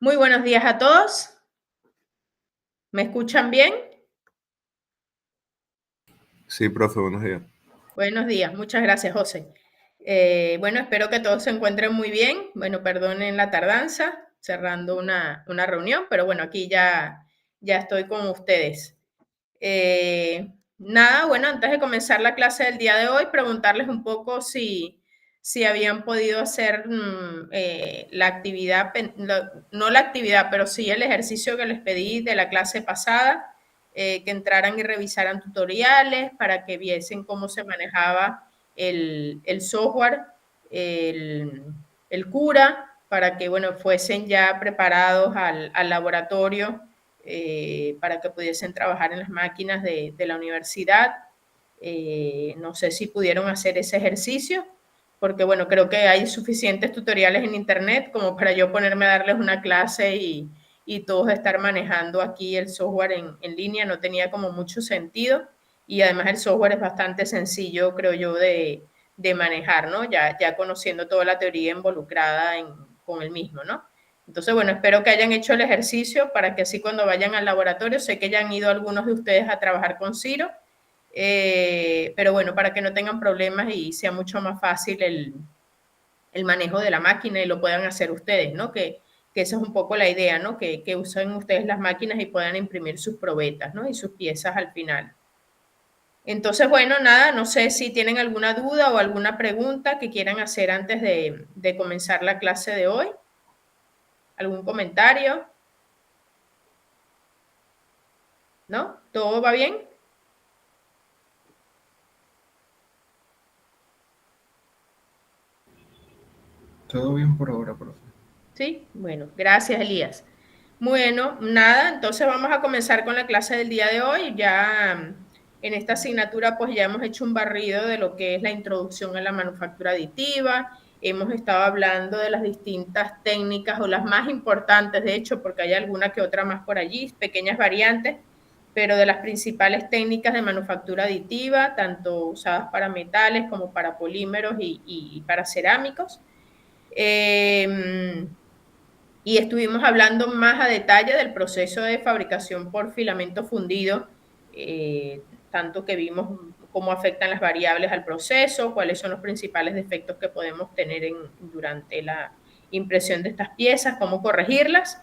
Muy buenos días a todos. ¿Me escuchan bien? Sí, profe, buenos días. Buenos días. Muchas gracias, José. Bueno, espero que todos se encuentren muy bien. Bueno, perdonen la tardanza, cerrando una reunión, pero bueno, aquí ya estoy con ustedes. Nada, bueno, antes de comenzar la clase del día de hoy, preguntarles un poco si habían podido hacer la actividad, no la actividad, pero sí el ejercicio que les pedí de la clase pasada, que entraran y revisaran tutoriales para que viesen cómo se manejaba el software, el, el cura, para que, bueno, fuesen ya preparados al laboratorio para que pudiesen trabajar en las máquinas de la universidad. No sé si pudieron hacer ese ejercicio, porque bueno, creo que hay suficientes tutoriales en internet como para yo ponerme a darles una clase y todos estar manejando aquí el software en línea. No tenía como mucho sentido y además el software es bastante sencillo, creo yo, de manejar, ¿no? Ya conociendo toda la teoría involucrada con el mismo, ¿no? Entonces, bueno, espero que hayan hecho el ejercicio para que así cuando vayan al laboratorio, sé que ya han ido algunos de ustedes a trabajar con Ciro, pero bueno, para que no tengan problemas y sea mucho más fácil el manejo de la máquina y lo puedan hacer ustedes, ¿no? Que esa es un poco la idea, ¿no? Que usen ustedes las máquinas y puedan imprimir sus probetas, ¿no? Y sus piezas al final. Entonces, bueno, nada, no sé si tienen alguna duda o alguna pregunta que quieran hacer antes de comenzar la clase de hoy. ¿Algún comentario? ¿No? ¿Todo va bien? Todo bien por ahora, profe. Sí, bueno, gracias, Elías. Bueno, nada, entonces vamos a comenzar con la clase del día de hoy. Ya en esta asignatura pues ya hemos hecho un barrido de lo que es la introducción a la manufactura aditiva. Hemos estado hablando de las distintas técnicas o las más importantes, de hecho, porque hay alguna que otra más por allí, pequeñas variantes, pero de las principales técnicas de manufactura aditiva, tanto usadas para metales como para polímeros y para cerámicos. Eh, y estuvimos hablando más a detalle del proceso de fabricación por filamento fundido, tanto que vimos cómo afectan las variables al proceso, cuáles son los principales defectos que podemos tener durante la impresión de estas piezas, cómo corregirlas.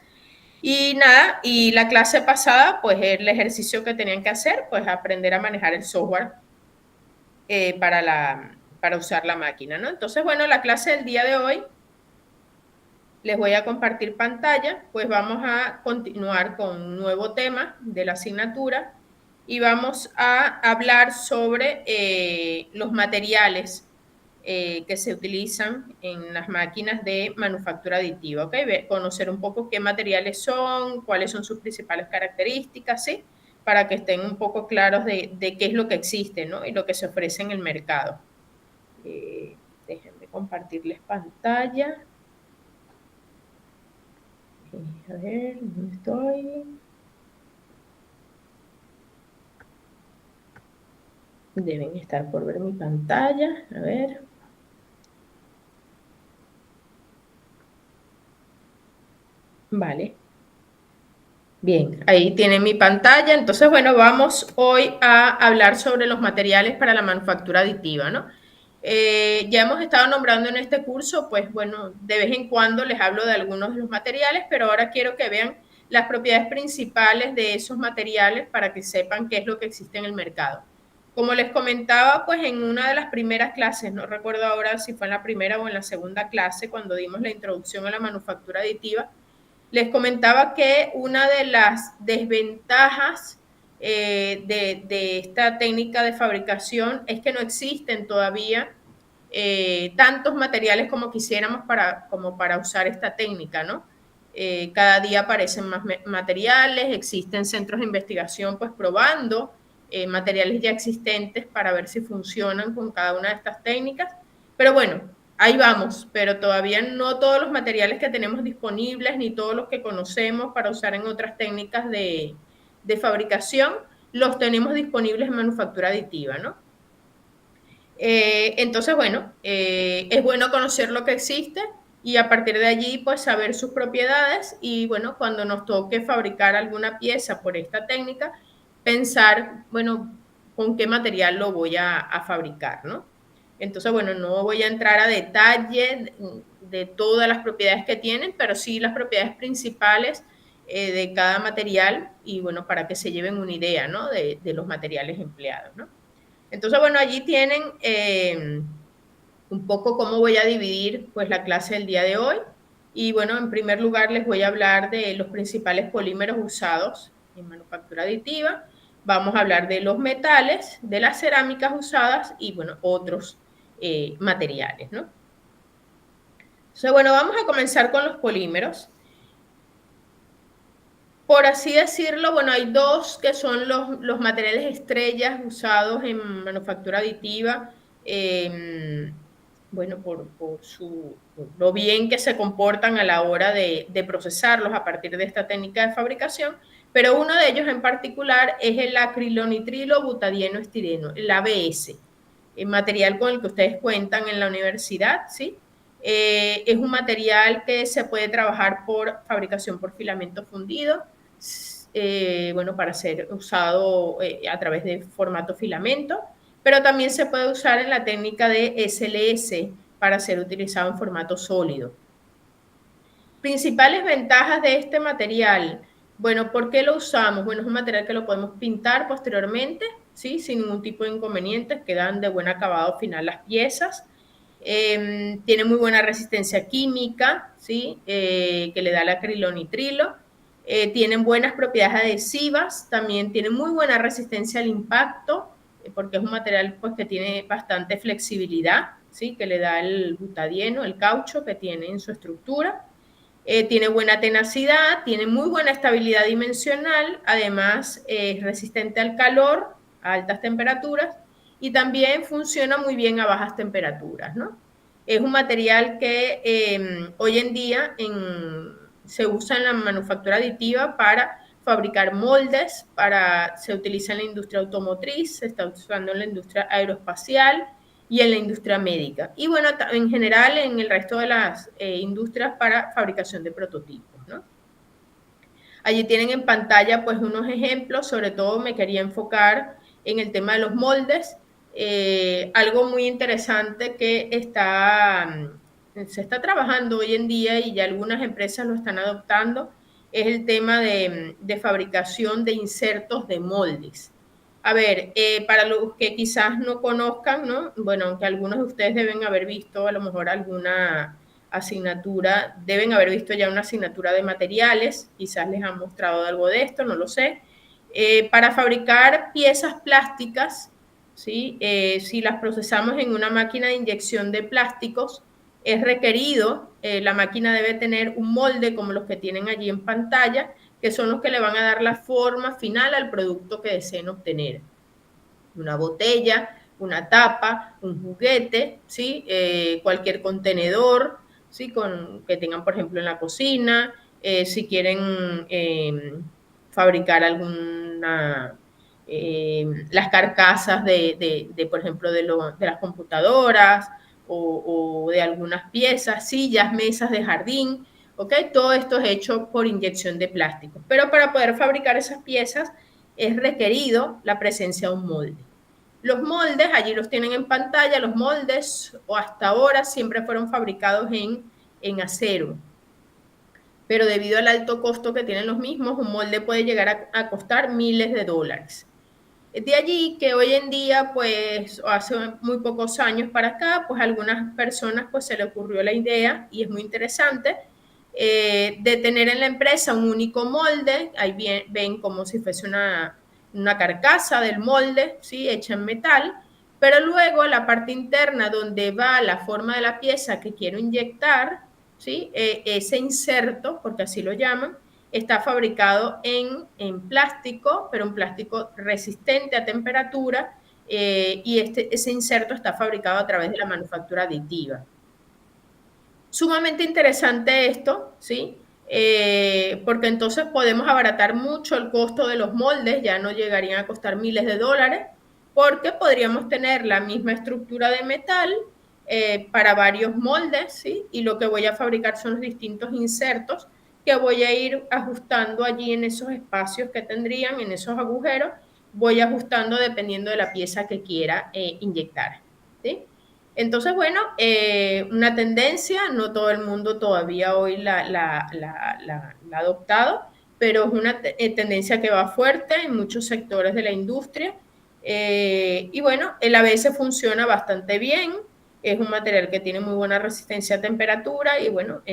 Y nada, y la clase pasada, pues el ejercicio que tenían que hacer, pues aprender a manejar el software para usar la máquina, ¿no? Entonces, bueno, la clase del día de hoy les voy a compartir pantalla, pues vamos a continuar con un nuevo tema de la asignatura y vamos a hablar sobre los materiales que se utilizan en las máquinas de manufactura aditiva, ¿ok? Conocer un poco qué materiales son, cuáles son sus principales características, ¿sí? Para que estén un poco claros de qué es lo que existe, ¿no? Y lo que se ofrece en el mercado. Déjenme compartirles pantalla. A ver, ¿dónde estoy? Deben estar por ver mi pantalla. A ver. Vale. Bien, ahí tienen mi pantalla. Entonces, bueno, vamos hoy a hablar sobre los materiales para la manufactura aditiva, ¿no? Ya hemos estado nombrando en este curso, pues bueno, de vez en cuando les hablo de algunos de los materiales, pero ahora quiero que vean las propiedades principales de esos materiales para que sepan qué es lo que existe en el mercado. Como les comentaba, pues en una de las primeras clases, no recuerdo ahora si fue en la primera o en la segunda clase, cuando dimos la introducción a la manufactura aditiva, les comentaba que una de las desventajas de esta técnica de fabricación es que no existen todavía tantos materiales como quisiéramos como para usar esta técnica, ¿no? Cada día aparecen más materiales, existen centros de investigación pues probando materiales ya existentes para ver si funcionan con cada una de estas técnicas, pero bueno, ahí vamos, pero todavía no todos los materiales que tenemos disponibles ni todos los que conocemos para usar en otras técnicas de fabricación los tenemos disponibles en manufactura aditiva, ¿no? Entonces, bueno, es bueno conocer lo que existe y a partir de allí pues saber sus propiedades y bueno, cuando nos toque fabricar alguna pieza por esta técnica, pensar, bueno, con qué material lo voy a fabricar, ¿no? Entonces, bueno, no voy a entrar a detalle de todas las propiedades que tienen, pero sí las propiedades principales de cada material y bueno, para que se lleven una idea, ¿no? De los materiales empleados, ¿no? Entonces, bueno, allí tienen un poco cómo voy a dividir pues la clase del día de hoy. Y bueno, en primer lugar les voy a hablar de los principales polímeros usados en manufactura aditiva. Vamos a hablar de los metales, de las cerámicas usadas y bueno, otros materiales, ¿no? Entonces, bueno, vamos a comenzar con los polímeros. Por así decirlo, bueno, hay dos que son los materiales estrellas usados en manufactura aditiva, bueno, por lo bien que se comportan a la hora de procesarlos a partir de esta técnica de fabricación, pero uno de ellos en particular es el acrilonitrilo butadieno estireno, el ABS, el material con el que ustedes cuentan en la universidad, ¿sí? Es un material que se puede trabajar por fabricación por filamento fundido, bueno, para ser usado a través de formato filamento, pero también se puede usar en la técnica de SLS para ser utilizado en formato sólido. Principales ventajas de este material. Bueno, ¿por qué lo usamos? Bueno, es un material que lo podemos pintar posteriormente, ¿sí? Sin ningún tipo de inconvenientes, quedan de buen acabado final las piezas. Tiene muy buena resistencia química, ¿sí? Que le da el acrilonitrilo. Tienen buenas propiedades adhesivas, también tienen muy buena resistencia al impacto, porque es un material pues, que tiene bastante flexibilidad, ¿sí? Que le da el butadieno, el caucho que tiene en su estructura. Tiene buena tenacidad, tiene muy buena estabilidad dimensional, además es resistente al calor, a altas temperaturas, y también funciona muy bien a bajas temperaturas, ¿no? Es un material que hoy en día se usa en la manufactura aditiva para fabricar moldes, se utiliza en la industria automotriz, se está usando en la industria aeroespacial, y en la industria médica. Y bueno, en general en el resto de las industrias para fabricación de prototipos, ¿no? Allí tienen en pantalla pues unos ejemplos, sobre todo me quería enfocar en el tema de los moldes. Algo muy interesante que se está trabajando hoy en día y ya algunas empresas lo están adoptando, es el tema de fabricación de insertos de moldes. A ver, para los que quizás no conozcan, ¿no? Bueno, aunque algunos de ustedes deben haber visto a lo mejor alguna asignatura, deben haber visto ya una asignatura de materiales, quizás les han mostrado algo de esto, no lo sé. Para fabricar piezas plásticas, ¿sí? Si las procesamos en una máquina de inyección de plásticos, es requerido, la máquina debe tener un molde como los que tienen allí en pantalla, que son los que le van a dar la forma final al producto que deseen obtener. Una botella, una tapa, un juguete, ¿sí? Cualquier contenedor, ¿sí? Que tengan, por ejemplo, en la cocina, si quieren fabricar las carcasas por ejemplo, de las computadoras o de algunas piezas, sillas, mesas de jardín, ¿ok? Todo esto es hecho por inyección de plástico. Pero para poder fabricar esas piezas es requerido la presencia de un molde. Los moldes, allí los tienen en pantalla, los moldes o hasta ahora siempre fueron fabricados en acero. Pero debido al alto costo que tienen los mismos, un molde puede llegar a costar miles de dólares. De allí que hoy en día, pues hace muy pocos años para acá, pues a algunas personas pues se le ocurrió la idea, y es muy interesante, de tener en la empresa un único molde. Ahí ven como si fuese una carcasa del molde, ¿sí? Hecha en metal, pero luego la parte interna donde va la forma de la pieza que quiero inyectar, ¿sí? Ese inserto, porque así lo llaman, está fabricado en plástico, pero un plástico resistente a temperatura, y ese inserto está fabricado a través de la manufactura aditiva. Sumamente interesante esto, ¿sí? Porque entonces podemos abaratar mucho el costo de los moldes, ya no llegarían a costar miles de dólares, porque podríamos tener la misma estructura de metal, para varios moldes, ¿sí? Y lo que voy a fabricar son los distintos insertos que voy a ir ajustando allí en esos espacios que tendrían, en esos agujeros, voy ajustando dependiendo de la pieza que quiera inyectar, ¿sí? Entonces, bueno, una tendencia, no todo el mundo todavía hoy la ha adoptado, pero es una tendencia que va fuerte en muchos sectores de la industria. Y bueno, el ABS funciona bastante bien, es un material que tiene muy buena resistencia a temperatura y bueno,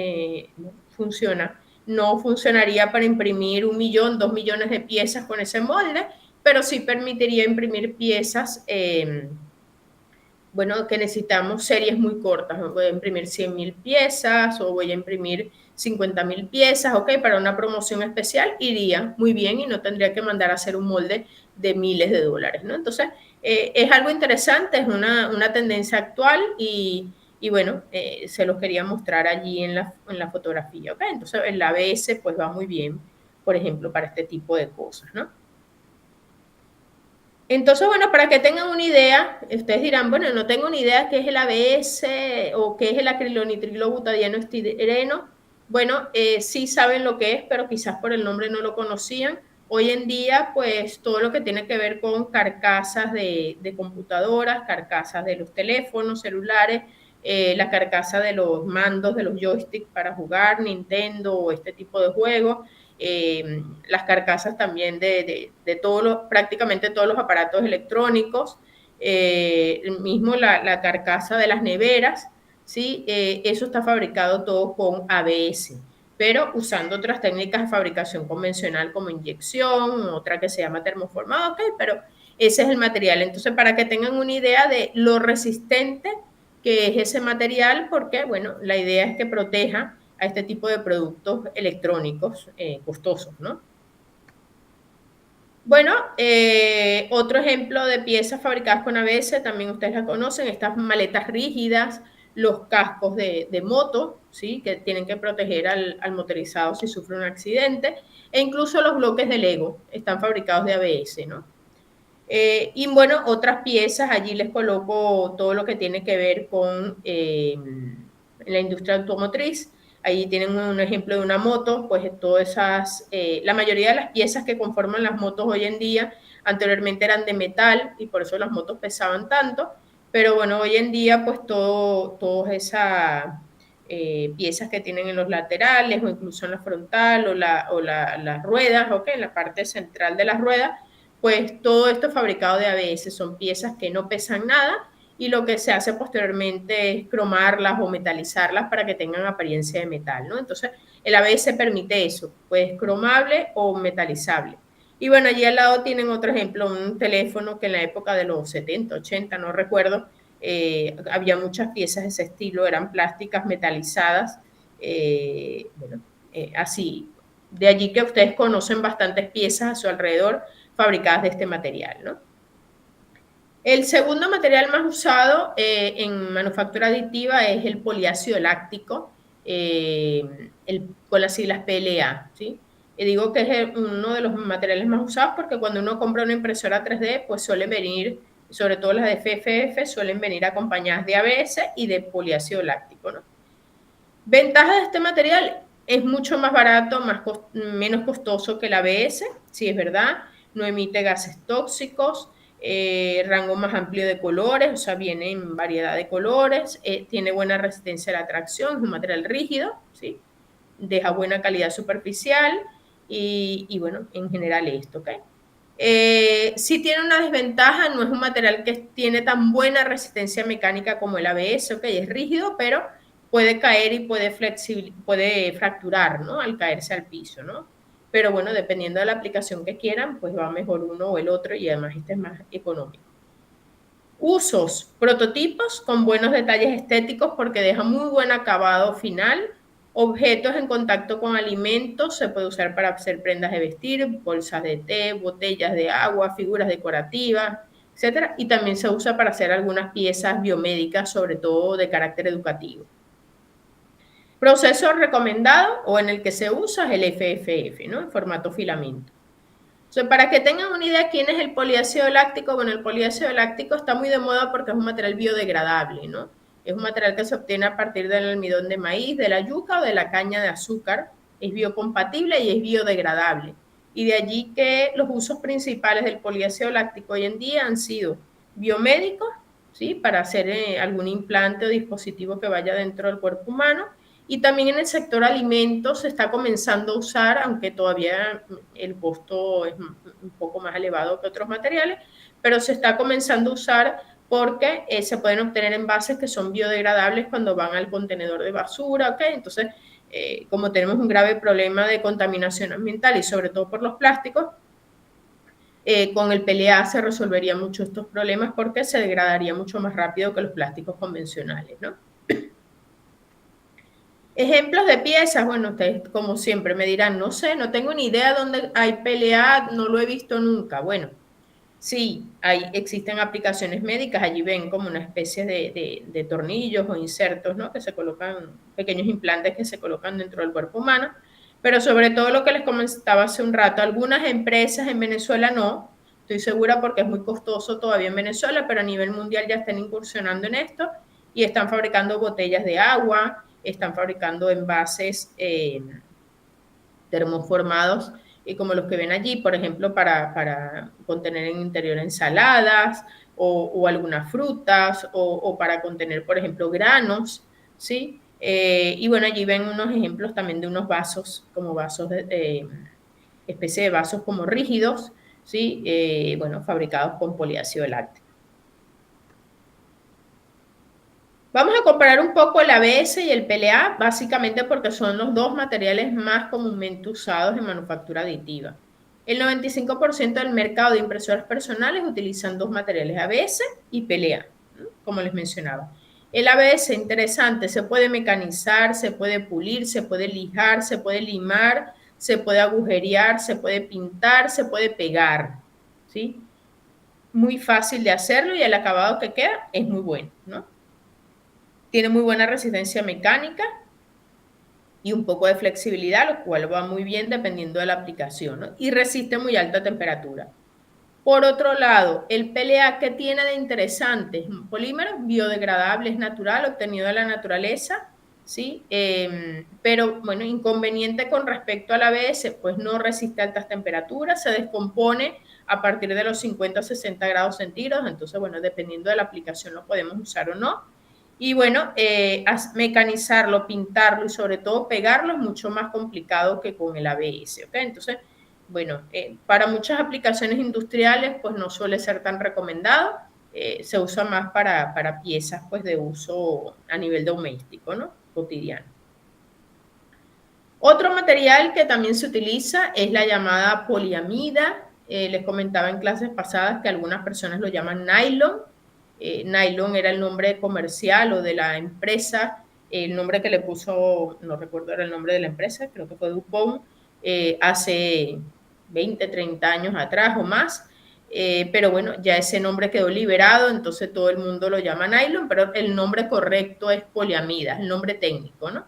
funciona. No funcionaría para imprimir 1 millón, 2 millones de piezas con ese molde, pero sí permitiría imprimir piezas, bueno, que necesitamos series muy cortas. Voy a imprimir 100.000 piezas o voy a imprimir 50.000 piezas, ok, para una promoción especial iría muy bien y no tendría que mandar a hacer un molde de miles de dólares, ¿no? Entonces, es algo interesante, es una tendencia actual y bueno, se los quería mostrar allí en la fotografía, ok. Entonces, el ABS pues va muy bien, por ejemplo, para este tipo de cosas, ¿no? Entonces, bueno, para que tengan una idea, ustedes dirán, bueno, no tengo ni idea qué es el ABS o qué es el acrilonitrilo-butadieno estireno. Bueno, sí saben lo que es, pero quizás por el nombre no lo conocían. Hoy en día, pues todo lo que tiene que ver con carcasas de computadoras, carcasas de los teléfonos celulares, la carcasa de los mandos, de los joysticks para jugar, Nintendo o este tipo de juegos, las carcasas también de prácticamente todos los aparatos electrónicos, mismo la carcasa de las neveras, ¿sí? Eso está fabricado todo con ABS, pero usando otras técnicas de fabricación convencional como inyección, otra que se llama termoformado, ok, pero ese es el material. Entonces, para que tengan una idea de lo resistente que es ese material, porque, bueno, la idea es que proteja a este tipo de productos electrónicos costosos, ¿no? Bueno, otro ejemplo de piezas fabricadas con ABS, también ustedes la conocen, estas maletas rígidas, los cascos de moto, ¿sí? Que tienen que proteger al motorizado si sufre un accidente, e incluso los bloques de Lego están fabricados de ABS, ¿no? Y bueno, otras piezas, allí les coloco todo lo que tiene que ver con la industria automotriz. Ahí tienen un ejemplo de una moto, pues todas esas, la mayoría de las piezas que conforman las motos hoy en día, anteriormente eran de metal y por eso las motos pesaban tanto, pero bueno, hoy en día pues todas esas piezas que tienen en los laterales o incluso en la frontal o las ruedas, ¿ok? En la parte central de las ruedas, pues todo esto es fabricado de ABS, son piezas que no pesan nada y lo que se hace posteriormente es cromarlas o metalizarlas para que tengan apariencia de metal, ¿no? Entonces, el ABS permite eso, pues cromable o metalizable. Y bueno, allí al lado tienen otro ejemplo, un teléfono que en la época de los 70, 80, no recuerdo, había muchas piezas de ese estilo, eran plásticas metalizadas, bueno, así. De allí que ustedes conocen bastantes piezas a su alrededor fabricadas de este material, ¿no? El segundo material más usado en manufactura aditiva es el poliácido láctico, con las siglas PLA, ¿sí? Y digo que es uno de los materiales más usados porque cuando uno compra una impresora 3D, pues suele venir, sobre todo las de FFF, suelen venir acompañadas de ABS y de poliácido láctico, ¿no? Ventaja de este material, es mucho más barato, menos costoso que el ABS, sí es verdad, no emite gases tóxicos, rango más amplio de colores, o sea, viene en variedad de colores, tiene buena resistencia a la tracción, es un material rígido, ¿sí? Deja buena calidad superficial y bueno, en general esto, ¿ok? Sí tiene una desventaja, no es un material que tiene tan buena resistencia mecánica como el ABS, ¿ok? Es rígido, pero puede caer y puede fracturar, ¿no? Al caerse al piso, ¿no? Pero bueno, dependiendo de la aplicación que quieran, pues va mejor uno o el otro y además este es más económico. Usos, prototipos con buenos detalles estéticos porque deja muy buen acabado final. Objetos en contacto con alimentos, se puede usar para hacer prendas de vestir, bolsas de té, botellas de agua, figuras decorativas, etcétera. Y también se usa para hacer algunas piezas biomédicas, sobre todo de carácter educativo. Proceso recomendado o en el que se usa es el FFF, ¿no? En formato filamento. Entonces, para que tengan una idea quién es el poliácido láctico, bueno, el poliácido láctico está muy de moda porque es un material biodegradable, ¿no? Es un material que se obtiene a partir del almidón de maíz, de la yuca o de la caña de azúcar. Es biocompatible y es biodegradable. Y de allí que los usos principales del poliácido láctico hoy en día han sido biomédicos, ¿sí? Para hacer algún implante o dispositivo que vaya dentro del cuerpo humano. Y también en el sector alimentos se está comenzando a usar, aunque todavía el costo es un poco más elevado que otros materiales, pero se está comenzando a usar porque se pueden obtener envases que son biodegradables cuando van al contenedor de basura, ¿ok? Entonces, como tenemos un grave problema de contaminación ambiental y sobre todo por los plásticos, con el PLA se resolverían mucho estos problemas porque se degradaría mucho más rápido que los plásticos convencionales, ¿no? Ejemplos de piezas, bueno, ustedes como siempre me dirán, no sé, no tengo ni idea dónde hay PLA, no lo he visto nunca. Bueno, sí, existen aplicaciones médicas, allí ven como una especie de tornillos o insertos, ¿no? Que se colocan, pequeños implantes que se colocan dentro del cuerpo humano, pero sobre todo lo que les comentaba hace un rato, algunas empresas en Venezuela no, estoy segura porque es muy costoso todavía en Venezuela, pero a nivel mundial ya están incursionando en esto y están fabricando botellas de agua, están fabricando envases termoformados como los que ven allí, por ejemplo, para contener en interior ensaladas o algunas frutas o para contener, por ejemplo, granos, ¿sí? Y bueno, allí ven unos ejemplos también de unos vasos, como vasos, especie de vasos como rígidos, ¿sí? Bueno, fabricados con poliácido láctico. Vamos a comparar un poco el ABS y el PLA, básicamente porque son los dos materiales más comúnmente usados en manufactura aditiva. El 95% del mercado de impresoras personales utilizan dos materiales, ABS y PLA, como les mencionaba. El ABS, interesante, se puede mecanizar, se puede pulir, se puede lijar, se puede limar, se puede agujerear, se puede pintar, se puede pegar, ¿sí? Muy fácil de hacerlo y el acabado que queda es muy bueno, ¿no? Tiene muy buena resistencia mecánica y un poco de flexibilidad, lo cual va muy bien dependiendo de la aplicación, ¿no? Y resiste muy alta temperatura. Por otro lado, el PLA, ¿qué tiene de interesante? Es un polímero biodegradable, es natural, obtenido de la naturaleza, ¿sí? Pero, bueno, inconveniente con respecto al ABS, pues no resiste altas temperaturas, se descompone a partir de los 50 o 60 grados centígrados, entonces, bueno, dependiendo de la aplicación lo podemos usar o no. Y bueno, mecanizarlo, pintarlo y sobre todo pegarlo es mucho más complicado que con el ABS, ¿ok? Entonces, bueno, para muchas aplicaciones industriales pues no suele ser tan recomendado, se usa más para piezas pues de uso a nivel doméstico, ¿no? Cotidiano. Otro material que también se utiliza es la llamada poliamida. Les comentaba en clases pasadas que algunas personas lo llaman nylon. Nylon era el nombre comercial o de la empresa, el nombre que le puso, no recuerdo era el nombre de la empresa, creo que fue DuPont, hace 20, 30 años atrás o más. Pero bueno, ya ese nombre quedó liberado, entonces todo el mundo lo llama nylon, pero el nombre correcto es poliamida, el nombre técnico, ¿no?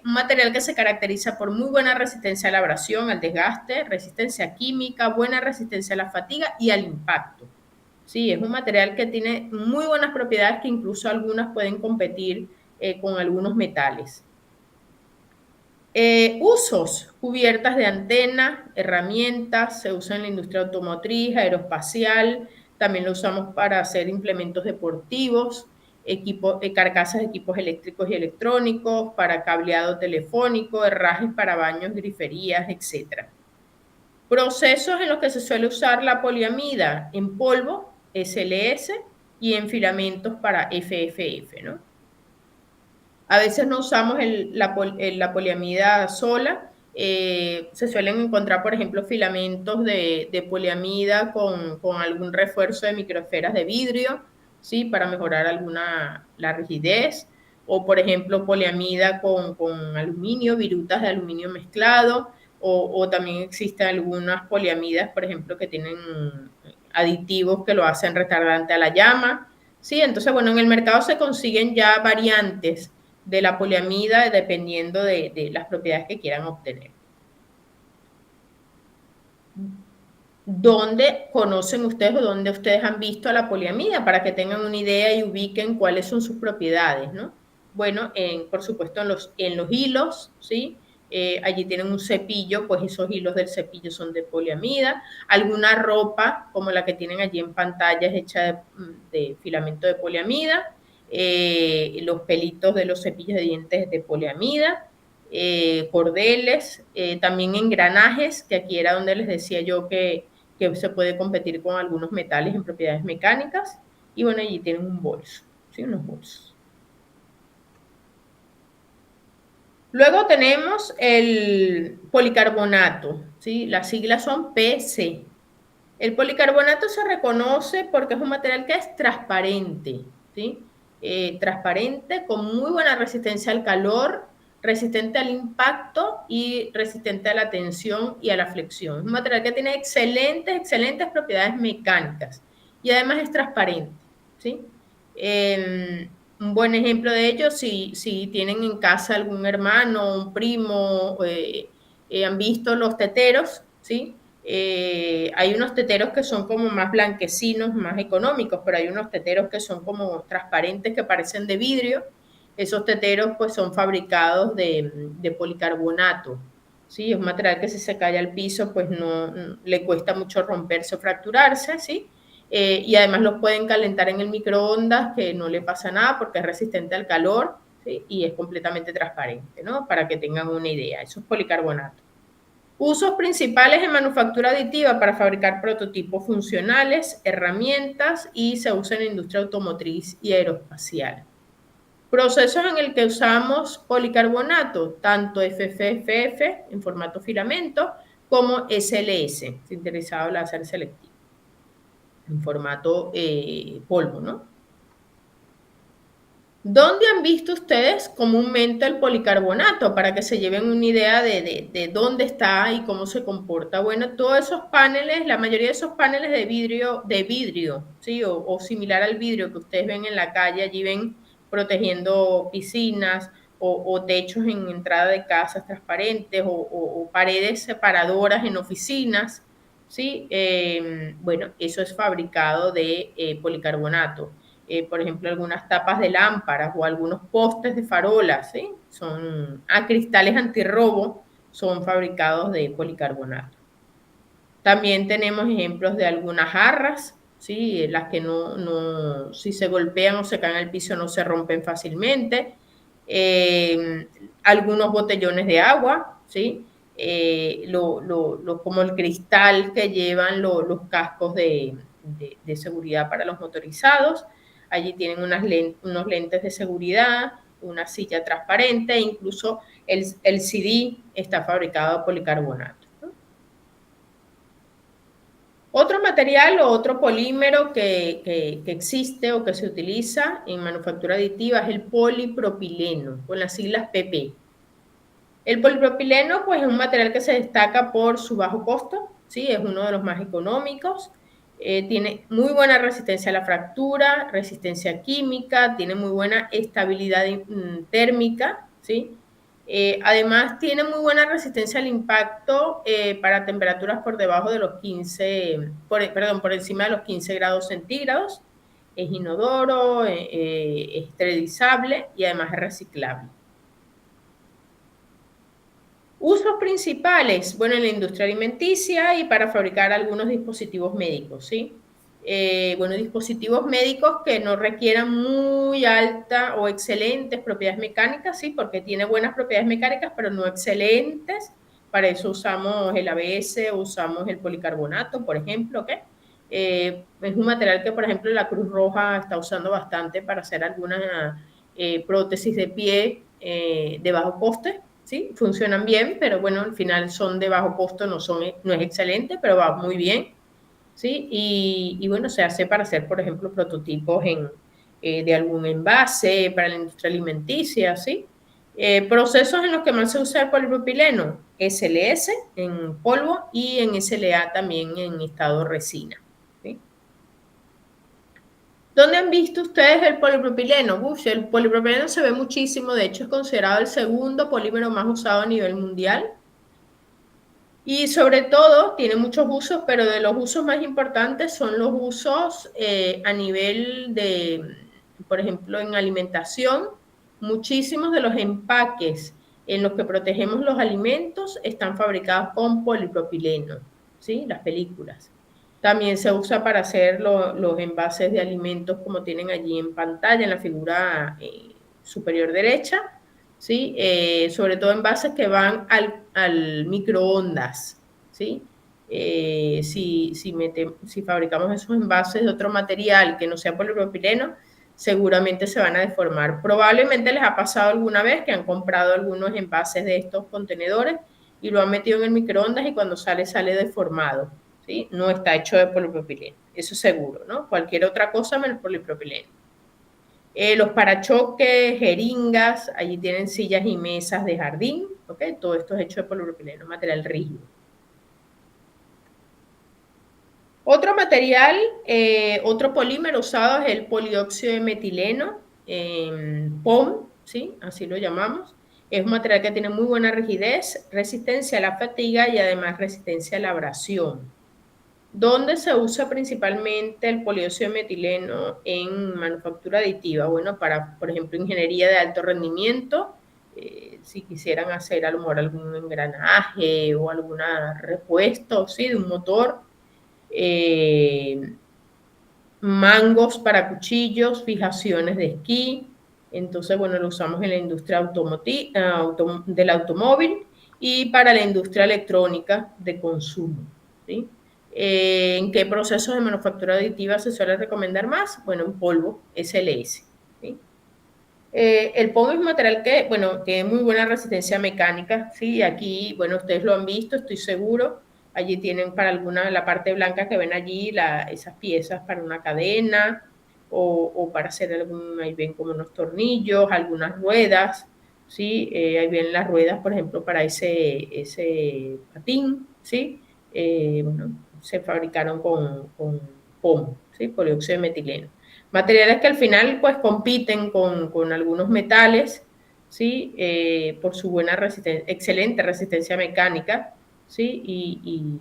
Un material que se caracteriza por muy buena resistencia a la abrasión, al desgaste, resistencia química, buena resistencia a la fatiga y al impacto. Sí, es un material que tiene muy buenas propiedades que incluso algunas pueden competir con algunos metales. Usos, cubiertas de antena, herramientas, se usa en la industria automotriz, aeroespacial, también lo usamos para hacer implementos deportivos, carcasas de equipos eléctricos y electrónicos, para cableado telefónico, herrajes para baños, griferías, etc. Procesos en los que se suele usar la poliamida en polvo, SLS, y en filamentos para FFF, ¿no? A veces no usamos la poliamida sola. Se suelen encontrar, por ejemplo, filamentos de poliamida con algún refuerzo de microesferas de vidrio, ¿sí? Para mejorar la rigidez. O, por ejemplo, poliamida con aluminio, virutas de aluminio mezclado. O también existen algunas poliamidas, por ejemplo, que tienen aditivos que lo hacen retardante a la llama. Sí, entonces, bueno, en el mercado se consiguen ya variantes de la poliamida dependiendo de las propiedades que quieran obtener. ¿Dónde conocen ustedes o dónde ustedes han visto a la poliamida para que tengan una idea y ubiquen cuáles son sus propiedades, ¿no? Bueno, por supuesto en los hilos, ¿sí? Allí tienen un cepillo, pues esos hilos del cepillo son de poliamida. Alguna ropa, como la que tienen allí en pantalla, es hecha de filamento de poliamida. Los pelitos de los cepillos de dientes de poliamida. Cordeles, también engranajes, que aquí era donde les decía yo que se puede competir con algunos metales en propiedades mecánicas. Y bueno, allí tienen un bolso, ¿sí? Unos bolsos. Luego tenemos el policarbonato, ¿sí? Las siglas son PC. El policarbonato se reconoce porque es un material que es transparente, ¿sí? Transparente, con muy buena resistencia al calor, resistente al impacto y resistente a la tensión y a la flexión. Es un material que tiene excelentes propiedades mecánicas y además es transparente, ¿sí? Un buen ejemplo de ello, si tienen en casa algún hermano, un primo, han visto los teteros, ¿sí? Hay unos teteros que son como más blanquecinos, más económicos, pero hay unos teteros que son como transparentes, que parecen de vidrio. Esos teteros pues son fabricados de policarbonato, ¿sí? Es un material que si se cae al piso pues no le cuesta mucho romperse o fracturarse, ¿sí? Y además los pueden calentar en el microondas, que no le pasa nada porque es resistente al calor, ¿sí? Y es completamente transparente, ¿no? Para que tengan una idea, eso es policarbonato. Usos principales en manufactura aditiva para fabricar prototipos funcionales, herramientas y se usa en la industria automotriz y aeroespacial. Procesos en el que usamos policarbonato, tanto FFFF en formato filamento como SLS, sintetizado láser selectivo, en formato polvo, ¿no? ¿Dónde han visto ustedes comúnmente el policarbonato? Para que se lleven una idea de dónde está y cómo se comporta. Bueno, todos esos paneles, la mayoría de esos paneles de vidrio, ¿sí? O similar al vidrio que ustedes ven en la calle, allí ven protegiendo piscinas o techos en entrada de casas transparentes o paredes separadoras en oficinas, ¿sí? Bueno, eso es fabricado de policarbonato. Por ejemplo, algunas tapas de lámparas o algunos postes de farolas, ¿sí? Son cristales antirrobo, son fabricados de policarbonato. También tenemos ejemplos de algunas jarras, ¿sí? Las que si se golpean o se caen al piso no se rompen fácilmente. Algunos botellones de agua, ¿sí? Como el cristal que llevan los cascos de seguridad para los motorizados. Allí tienen unos lentes de seguridad, una silla transparente e incluso el CD está fabricado de policarbonato. Otro material o otro polímero que existe o que se utiliza en manufactura aditiva es el polipropileno, con las siglas PP. El polipropileno pues, es un material que se destaca por su bajo costo, ¿sí? Es uno de los más económicos, tiene muy buena resistencia a la fractura, resistencia química, tiene muy buena estabilidad térmica, ¿sí? Además, tiene muy buena resistencia al impacto para temperaturas por debajo de los por encima de los 15 grados centígrados. Es inodoro, es esterilizable y además es reciclable. Usos principales, bueno, en la industria alimenticia y para fabricar algunos dispositivos médicos, ¿sí? Bueno, dispositivos médicos que no requieran muy alta o excelentes propiedades mecánicas, ¿sí? Porque tiene buenas propiedades mecánicas, pero no excelentes. Para eso usamos el ABS, usamos el policarbonato, por ejemplo, ¿ok? Es un material que, por ejemplo, la Cruz Roja está usando bastante para hacer algunas prótesis de pie de bajo coste, ¿sí? Funcionan bien, pero bueno, al final son de bajo costo, no es excelente, pero va muy bien, ¿sí? Y bueno, se hace para hacer, por ejemplo, prototipos de algún envase para la industria alimenticia, ¿sí? Procesos en los que más se usa el polipropileno, SLS en polvo y en SLA también en estado resina, ¿sí? ¿Dónde han visto ustedes el polipropileno? El polipropileno se ve muchísimo, de hecho es considerado el segundo polímero más usado a nivel mundial. Y sobre todo, tiene muchos usos, pero de los usos más importantes son los usos a nivel de, por ejemplo, en alimentación. Muchísimos de los empaques en los que protegemos los alimentos están fabricados con polipropileno, ¿sí? Las películas. También se usa para hacer los envases de alimentos como tienen allí en pantalla, en la figura superior derecha, ¿sí? Sobre todo envases que van al microondas, ¿sí? Si fabricamos esos envases de otro material que no sea polipropileno, seguramente se van a deformar. Probablemente les ha pasado alguna vez que han comprado algunos envases de estos contenedores y lo han metido en el microondas y cuando sale, sale deformado, ¿sí? No está hecho de polipropileno, eso seguro, ¿no? Cualquier otra cosa menos polipropileno. Los parachoques, jeringas, allí tienen sillas y mesas de jardín, ¿ok? Todo esto es hecho de polipropileno, material rígido. Otro material, otro polímero usado es el polióxido de metileno, POM, ¿sí? Así lo llamamos. Es un material que tiene muy buena rigidez, resistencia a la fatiga y además resistencia a la abrasión. ¿Dónde se usa principalmente el polióxido de metileno en manufactura aditiva? Bueno, para, por ejemplo, ingeniería de alto rendimiento, si quisieran hacer a lo mejor algún engranaje o algún repuesto, ¿sí? De un motor, mangos para cuchillos, fijaciones de esquí. Entonces, bueno, lo usamos en la industria del automóvil y para la industria electrónica de consumo, ¿sí? ¿En qué procesos de manufactura aditiva se suele recomendar más? Bueno, en polvo, SLS, ¿sí? El POM es un material que, bueno, tiene muy buena resistencia mecánica, ¿sí? Aquí, bueno, ustedes lo han visto, estoy seguro. Allí tienen para alguna, la parte blanca que ven allí, esas piezas para una cadena o para hacer ahí ven como unos tornillos, algunas ruedas, ¿sí? Ahí ven las ruedas, por ejemplo, para ese patín, ¿sí? Bueno, se fabricaron con POM, ¿sí? Polióxido de metileno. Materiales que al final pues compiten con algunos metales, ¿sí? Por su buena excelente resistencia mecánica, ¿sí? Y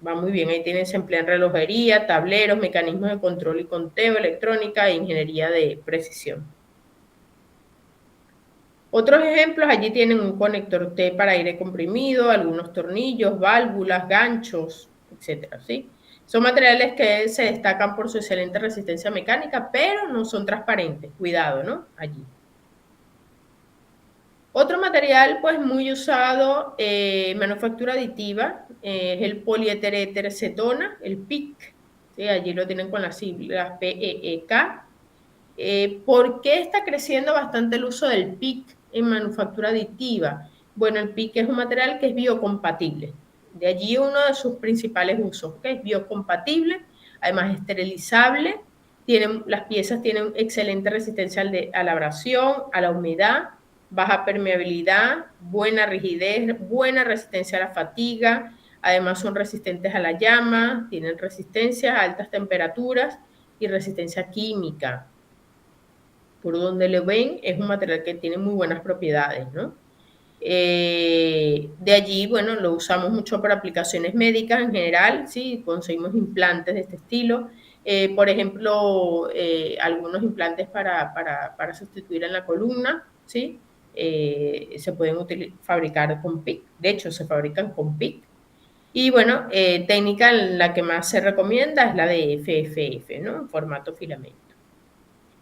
va muy bien, ahí tienen, se emplean relojería, tableros, mecanismos de control y conteo, electrónica e ingeniería de precisión. Otros ejemplos, allí tienen un conector T para aire comprimido, algunos tornillos, válvulas, ganchos, etcétera, ¿sí? Son materiales que se destacan por su excelente resistencia mecánica, pero no son transparentes. Cuidado, ¿no? Allí. Otro material, pues, muy usado en manufactura aditiva es el poliéter cetona, el PIC. ¿Sí? Allí lo tienen con las siglas PEEK. ¿Por qué está creciendo bastante el uso del PIC en manufactura aditiva? Bueno, el PIC es un material que es biocompatible. De allí uno de sus principales usos, que es biocompatible, además esterilizable, las piezas tienen excelente resistencia a la abrasión, a la humedad, baja permeabilidad, buena rigidez, buena resistencia a la fatiga, además son resistentes a la llama, tienen resistencia a altas temperaturas y resistencia química. Por donde lo ven, es un material que tiene muy buenas propiedades, ¿no? De allí, bueno, lo usamos mucho para aplicaciones médicas en general, ¿sí? Conseguimos implantes de este estilo. Por ejemplo, algunos implantes para sustituir en la columna, ¿sí? Se pueden fabricar con PIC. De hecho, se fabrican con PIC. Y bueno, técnica la que más se recomienda es la de FFF, ¿no? En formato filamento.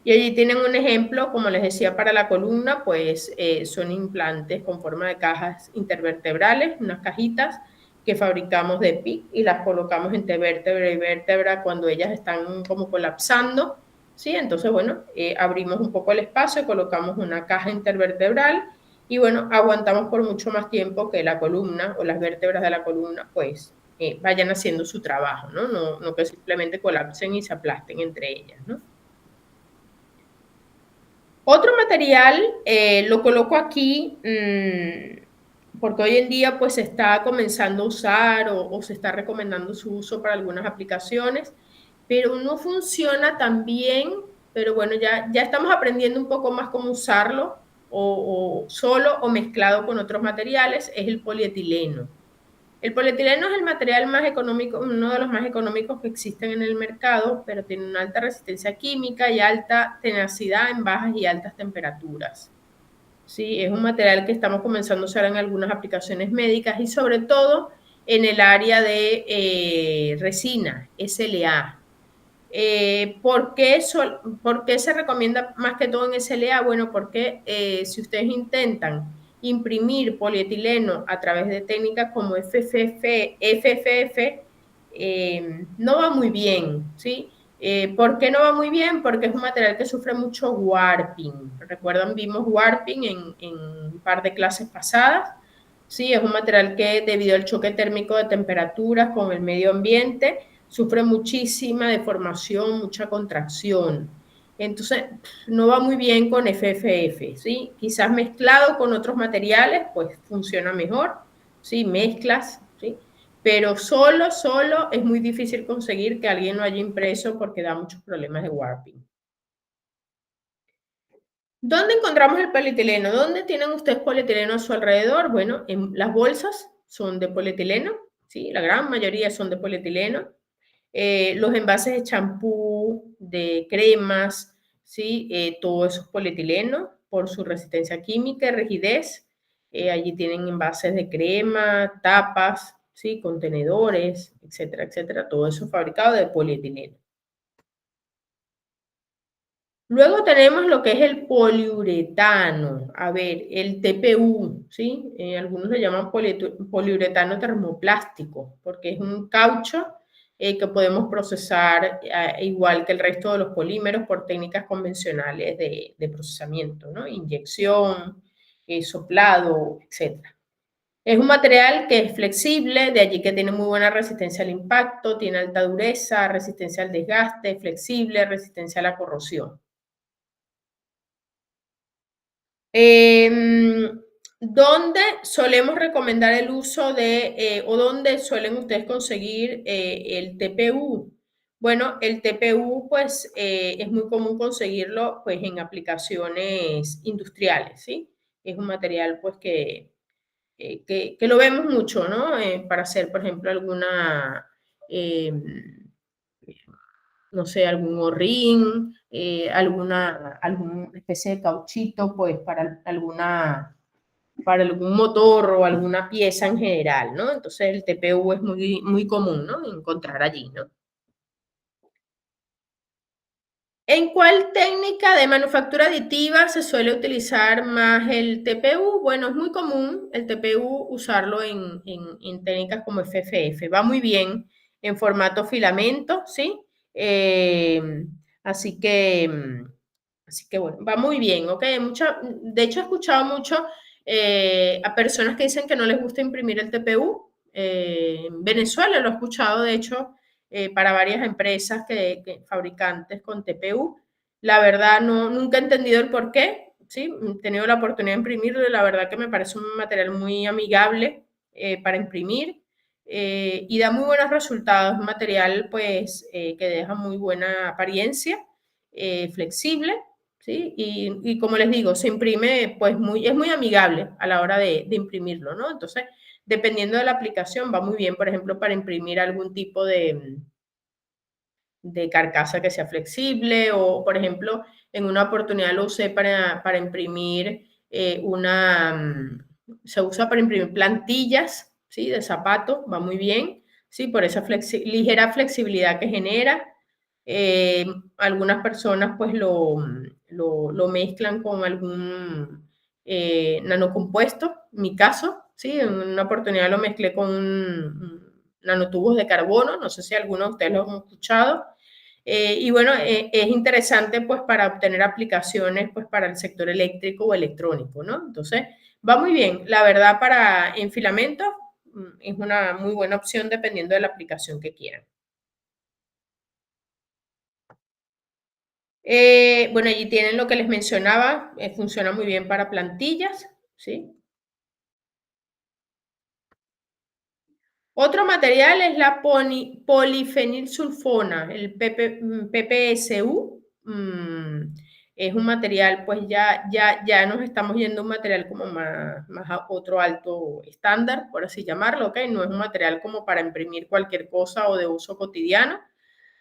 Y allí tienen un ejemplo, como les decía, para la columna, pues son implantes con forma de cajas intervertebrales, unas cajitas que fabricamos de PIC y las colocamos entre vértebra y vértebra cuando ellas están como colapsando, ¿sí? Entonces, bueno, abrimos un poco el espacio, colocamos una caja intervertebral y, bueno, aguantamos por mucho más tiempo que la columna o las vértebras de la columna, pues, vayan haciendo su trabajo, ¿no? No que simplemente colapsen y se aplasten entre ellas, ¿no? Otro material, lo coloco aquí porque hoy en día pues se está comenzando a usar o se está recomendando su uso para algunas aplicaciones, pero no funciona tan bien, pero bueno, ya estamos aprendiendo un poco más cómo usarlo, o solo o mezclado con otros materiales, es el polietileno. El polietileno es el material más económico, uno de los más económicos que existen en el mercado, pero tiene una alta resistencia química y alta tenacidad en bajas y altas temperaturas. ¿Sí? Es un material que estamos comenzando a usar en algunas aplicaciones médicas y sobre todo en el área de resina, SLA. ¿Por qué se recomienda más que todo en SLA? Bueno, porque si ustedes intentan imprimir polietileno a través de técnicas como FFF, no va muy bien, ¿sí? ¿Por qué no va muy bien? Porque es un material que sufre mucho warping. ¿Recuerdan? Vimos warping en un par de clases pasadas. Sí, es un material que debido al choque térmico de temperaturas con el medio ambiente, sufre muchísima deformación, mucha contracción. Entonces, no va muy bien con FFF, ¿sí? Quizás mezclado con otros materiales, pues funciona mejor, ¿sí? Mezclas, ¿sí? Pero solo es muy difícil conseguir que alguien lo haya impreso porque da muchos problemas de warping. ¿Dónde encontramos el polietileno? ¿Dónde tienen ustedes polietileno a su alrededor? Bueno, en las bolsas son de polietileno, ¿sí? La gran mayoría son de polietileno. Los envases de champú, de cremas, ¿sí? Todo eso es polietileno por su resistencia química y rigidez. Allí tienen envases de crema, tapas, ¿sí? Contenedores, etcétera, etcétera. Todo eso es fabricado de polietileno. Luego tenemos lo que es el poliuretano. A ver, el TPU, ¿sí? Algunos le llaman poliuretano termoplástico, porque es un caucho que podemos procesar igual que el resto de los polímeros por técnicas convencionales de procesamiento, ¿no? Inyección, soplado, etc. Es un material que es flexible, de allí que tiene muy buena resistencia al impacto, tiene alta dureza, resistencia al desgaste, flexible, resistencia a la corrosión. ¿Dónde solemos recomendar el uso de, o dónde suelen ustedes conseguir el TPU? Bueno, el TPU pues es muy común conseguirlo pues en aplicaciones industriales, ¿sí? Es un material pues que lo vemos mucho, ¿no? Para hacer, por ejemplo, alguna no sé, algún O-ring, alguna especie de cauchito, pues para algún motor o alguna pieza en general, ¿no? Entonces el TPU es muy, muy común, ¿no? Encontrar allí, ¿no? ¿En cuál técnica de manufactura aditiva se suele utilizar más el TPU? Bueno, es muy común el TPU usarlo en técnicas como FFF. Va muy bien en formato filamento, ¿sí? Eh, así que, bueno, va muy bien, ¿ok? De hecho, he escuchado mucho a personas que dicen que no les gusta imprimir el TPU. En Venezuela lo he escuchado, de hecho, para varias empresas fabricantes con TPU. La verdad, nunca he entendido el por qué, ¿sí? He tenido la oportunidad de imprimirlo y la verdad que me parece un material muy amigable para imprimir y da muy buenos resultados. Un material, pues, que deja muy buena apariencia, flexible, ¿sí? Y como les digo, se imprime, pues, es muy amigable a la hora de imprimirlo, ¿no? Entonces, dependiendo de la aplicación, va muy bien, por ejemplo, para imprimir algún tipo de carcasa que sea flexible o, por ejemplo, en una oportunidad lo usé para imprimir se usa para imprimir plantillas, ¿sí? De zapato, va muy bien, ¿sí? Por esa ligera flexibilidad que genera. Algunas personas pues lo mezclan con algún nanocompuesto, en mi caso, ¿sí? En una oportunidad lo mezclé con nanotubos de carbono, no sé si alguno de ustedes lo han escuchado. Y bueno, es interesante pues para obtener aplicaciones pues para el sector eléctrico o electrónico, ¿no? Entonces, va muy bien. La verdad, para en filamentos es una muy buena opción dependiendo de la aplicación que quieran. Bueno, allí tienen lo que les mencionaba, funciona muy bien para plantillas, ¿sí? Otro material es la polifenilsulfona, el PPSU. es un material, pues ya nos estamos yendo a un material como más a otro alto estándar, por así llamarlo, ¿ok? No es un material como para imprimir cualquier cosa o de uso cotidiano.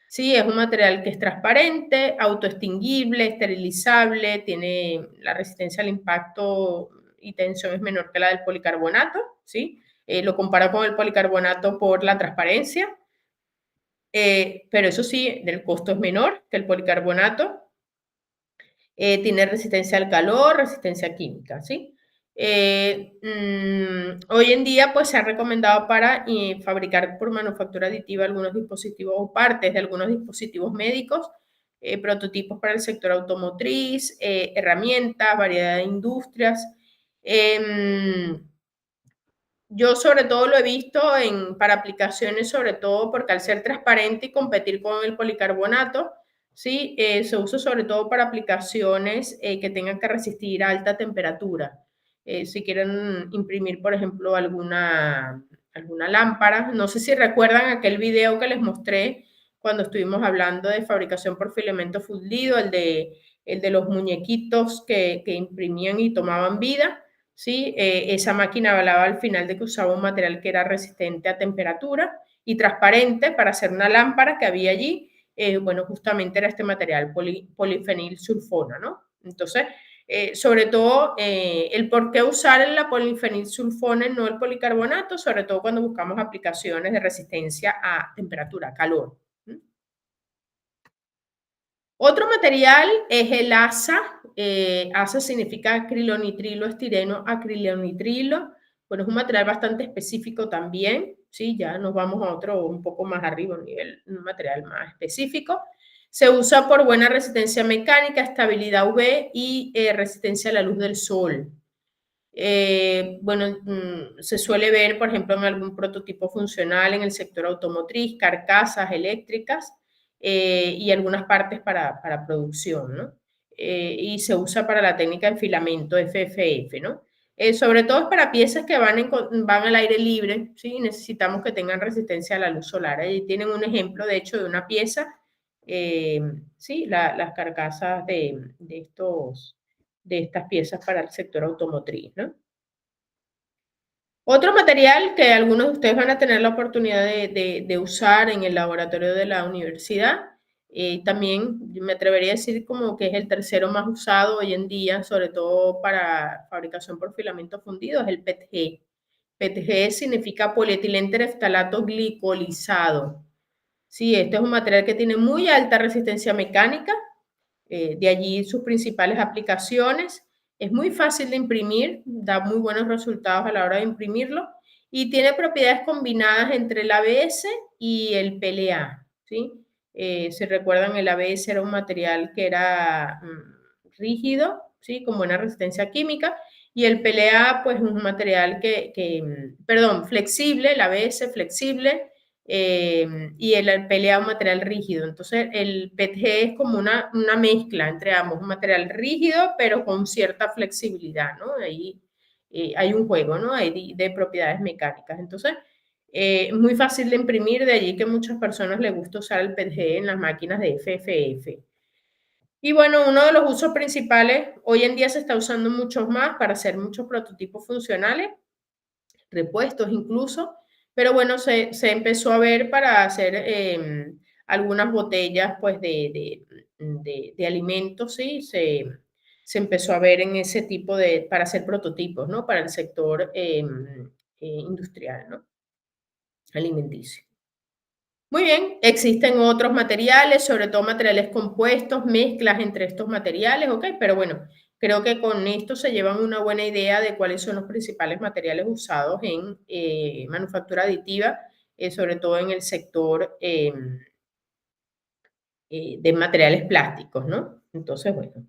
Sí, es un material que es transparente, autoextinguible, esterilizable, tiene la resistencia al impacto y tensión es menor que la del policarbonato, ¿sí? Lo comparo con el policarbonato por la transparencia, pero eso sí, el costo es menor que el policarbonato. Tiene resistencia al calor, resistencia química, ¿sí? Hoy en día pues se ha recomendado para fabricar por manufactura aditiva algunos dispositivos o partes de algunos dispositivos médicos, prototipos para el sector automotriz, herramientas, variedad de industrias. Yo sobre todo lo he visto para aplicaciones, sobre todo porque al ser transparente y competir con el policarbonato, ¿sí? Se usa sobre todo para aplicaciones que tengan que resistir alta temperatura. Si quieren imprimir, por ejemplo, alguna lámpara. No sé si recuerdan aquel video que les mostré cuando estuvimos hablando de fabricación por filamento fundido, el de los muñequitos que imprimían y tomaban vida. ¿Sí? Esa máquina hablaba al final de que usaba un material que era resistente a temperatura y transparente para hacer una lámpara que había allí. Bueno, justamente era este material, polifenil sulfona, ¿no? Entonces, sobre todo, el por qué usar la polifenil sulfona y no el policarbonato, sobre todo cuando buscamos aplicaciones de resistencia a temperatura, a calor. Otro material es el ASA. ASA significa acrilonitrilo estireno acrilonitrilo. Bueno, es un material bastante específico también, ¿sí? Ya nos vamos a otro un poco más arriba, un material más específico. Se usa por buena resistencia mecánica, estabilidad UV y resistencia a la luz del sol. Bueno, se suele ver, por ejemplo, en algún prototipo funcional en el sector automotriz, carcasas eléctricas y algunas partes para producción, ¿no? Y se usa para la técnica de filamento FFF, ¿no? Sobre todo es para piezas que van al aire libre, ¿sí? Necesitamos que tengan resistencia a la luz solar. Ahí tienen un ejemplo, de hecho, de una pieza, sí, las carcasas de estas piezas para el sector automotriz, ¿no? Otro material que algunos de ustedes van a tener la oportunidad de usar en el laboratorio de la universidad, también me atrevería a decir como que es el tercero más usado hoy en día, sobre todo para fabricación por filamento fundido, es el PETG. PETG significa polietilén-tereftalato glicolizado. Sí, este es un material que tiene muy alta resistencia mecánica, de allí sus principales aplicaciones. Es muy fácil de imprimir, da muy buenos resultados a la hora de imprimirlo y tiene propiedades combinadas entre el ABS y el PLA, ¿sí? Si recuerdan, el ABS era un material que era rígido, ¿sí? Con buena resistencia química, y el PLA, pues, es un material perdón, flexible, el ABS flexible, y el PLA un material rígido. Entonces, el PETG es como una mezcla entre ambos, un material rígido, pero con cierta flexibilidad, ¿no? Ahí hay un juego, ¿no? Hay de propiedades mecánicas. Entonces, es muy fácil de imprimir, de allí que a muchas personas les gusta usar el PETG en las máquinas de FFF. Y bueno, uno de los usos principales, hoy en día se está usando muchos más para hacer muchos prototipos funcionales, repuestos incluso, pero bueno, se empezó a ver para hacer algunas botellas pues de alimentos, ¿sí? Se empezó a ver en ese tipo para hacer prototipos, ¿no? Para el sector industrial, ¿no? Alimenticio. Muy bien, existen otros materiales, sobre todo materiales compuestos, mezclas entre estos materiales, ¿ok? Pero bueno, creo que con esto se llevan una buena idea de cuáles son los principales materiales usados en manufactura aditiva, sobre todo en el sector de materiales plásticos, ¿no? Entonces, bueno,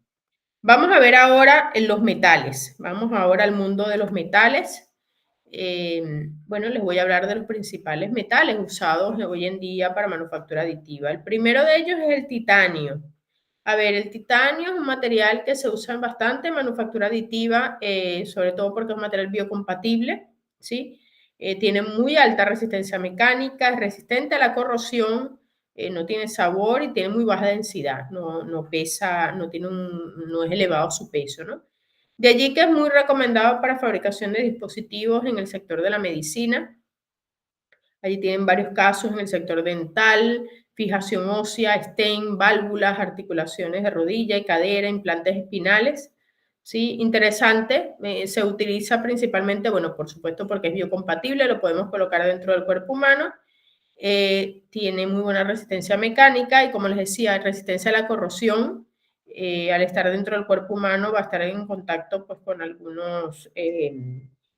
vamos a ver ahora los metales. Vamos ahora al mundo de los metales. Bueno, les voy a hablar de los principales metales usados hoy en día para manufactura aditiva. El primero de ellos es el titanio. A ver, el titanio es un material que se usa bastante en manufactura aditiva, sobre todo porque es un material biocompatible, ¿sí? Tiene muy alta resistencia mecánica, es resistente a la corrosión, no tiene sabor y tiene muy baja densidad, no pesa, no es elevado su peso, ¿no? De allí que es muy recomendado para fabricación de dispositivos en el sector de la medicina. Allí tienen varios casos en el sector dental, fijación ósea, stent, válvulas, articulaciones de rodilla y cadera, implantes espinales. Sí, interesante. Se utiliza principalmente, bueno, por supuesto porque es biocompatible, lo podemos colocar dentro del cuerpo humano. Tiene muy buena resistencia mecánica y, como les decía, resistencia a la corrosión. Al estar dentro del cuerpo humano va a estar en contacto pues, con algunos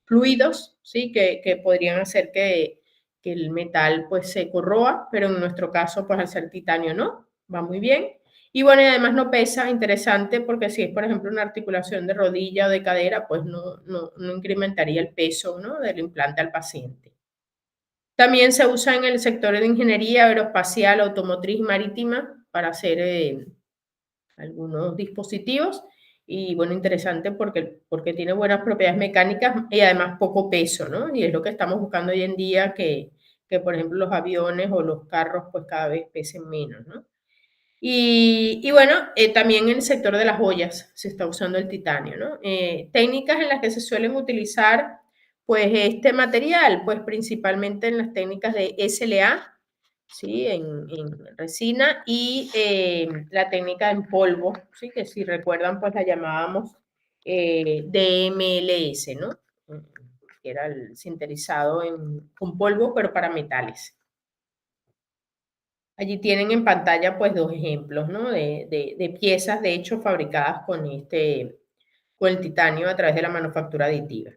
fluidos, ¿sí? que podrían hacer que el metal pues, se corroa, pero en nuestro caso, pues al ser titanio no, va muy bien. Y bueno, y además no pesa, interesante, porque si es, por ejemplo, una articulación de rodilla o de cadera, pues no incrementaría el peso, ¿no? del implante al paciente. También se usa en el sector de ingeniería aeroespacial, automotriz y marítima para hacer algunos dispositivos. Y bueno, interesante porque tiene buenas propiedades mecánicas y además poco peso, ¿no? Y es lo que estamos buscando hoy en día, que por ejemplo los aviones o los carros pues cada vez pesen menos, ¿no? Y bueno, también en el sector de las joyas se está usando el titanio, ¿no? Técnicas en las que se suelen utilizar pues este material, pues principalmente en las técnicas de SLA, ¿sí? en resina, y la técnica en polvo, ¿sí? Que si recuerdan pues la llamábamos DMLS, ¿no? Que era el sinterizado con polvo, pero para metales. Allí tienen en pantalla pues dos ejemplos, ¿no? de piezas, de hecho, fabricadas con el titanio a través de la manufactura aditiva.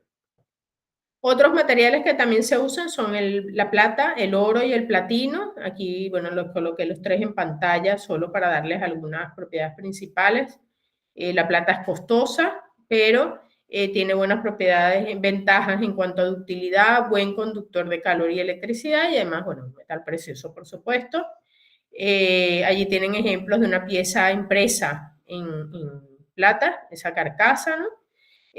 Otros materiales que también se usan son la plata, el oro y el platino. Aquí, bueno, los coloqué los tres en pantalla solo para darles algunas propiedades principales. La plata es costosa, pero tiene buenas propiedades, ventajas en cuanto a ductilidad, buen conductor de calor y electricidad y además, bueno, un metal precioso, por supuesto. Allí tienen ejemplos de una pieza impresa en plata, esa carcasa, ¿no?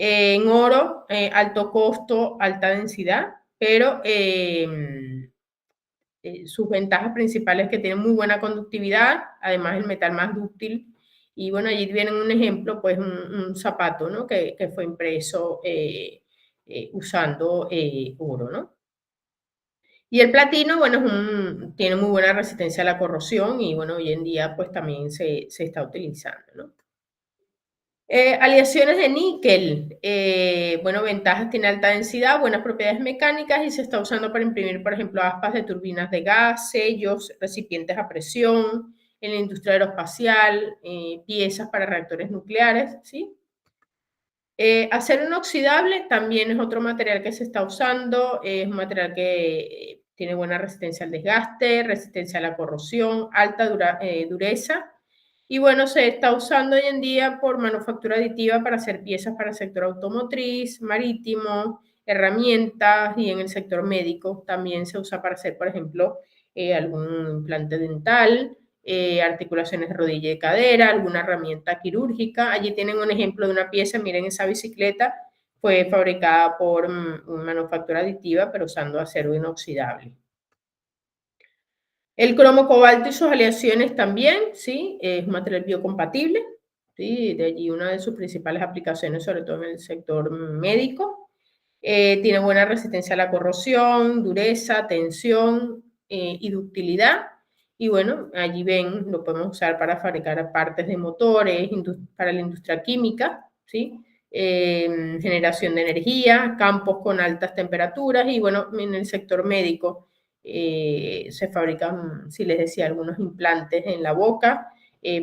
En oro, alto costo, alta densidad, pero sus ventajas principales es que tiene muy buena conductividad, además el metal más dúctil. Y bueno, allí vienen un ejemplo, pues un zapato, ¿no? que fue impreso usando oro, ¿no? Y el platino, bueno, tiene muy buena resistencia a la corrosión y bueno, hoy en día pues también se está utilizando, ¿no? Aleaciones de níquel, bueno, ventajas, tiene alta densidad, buenas propiedades mecánicas y se está usando para imprimir, por ejemplo, aspas de turbinas de gas, sellos, recipientes a presión, en la industria aeroespacial, piezas para reactores nucleares, ¿sí? Acero inoxidable también es otro material que se está usando, es un material que tiene buena resistencia al desgaste, resistencia a la corrosión, alta dureza. Y bueno, se está usando hoy en día por manufactura aditiva para hacer piezas para el sector automotriz, marítimo, herramientas y en el sector médico también se usa para hacer, por ejemplo, algún implante dental, articulaciones de rodilla y cadera, alguna herramienta quirúrgica. Allí tienen un ejemplo de una pieza, miren esa bicicleta, fue fabricada por una manufactura aditiva, pero usando acero inoxidable. El cromo cobalto y sus aleaciones también, ¿sí? Es un material biocompatible, ¿sí? De allí una de sus principales aplicaciones, sobre todo en el sector médico. Tiene buena resistencia a la corrosión, dureza, tensión y ductilidad. Y bueno, allí ven, lo podemos usar para fabricar partes de motores, para la industria química, ¿sí? Generación de energía, campos con altas temperaturas y bueno, en el sector médico se fabrican, si les decía, algunos implantes en la boca,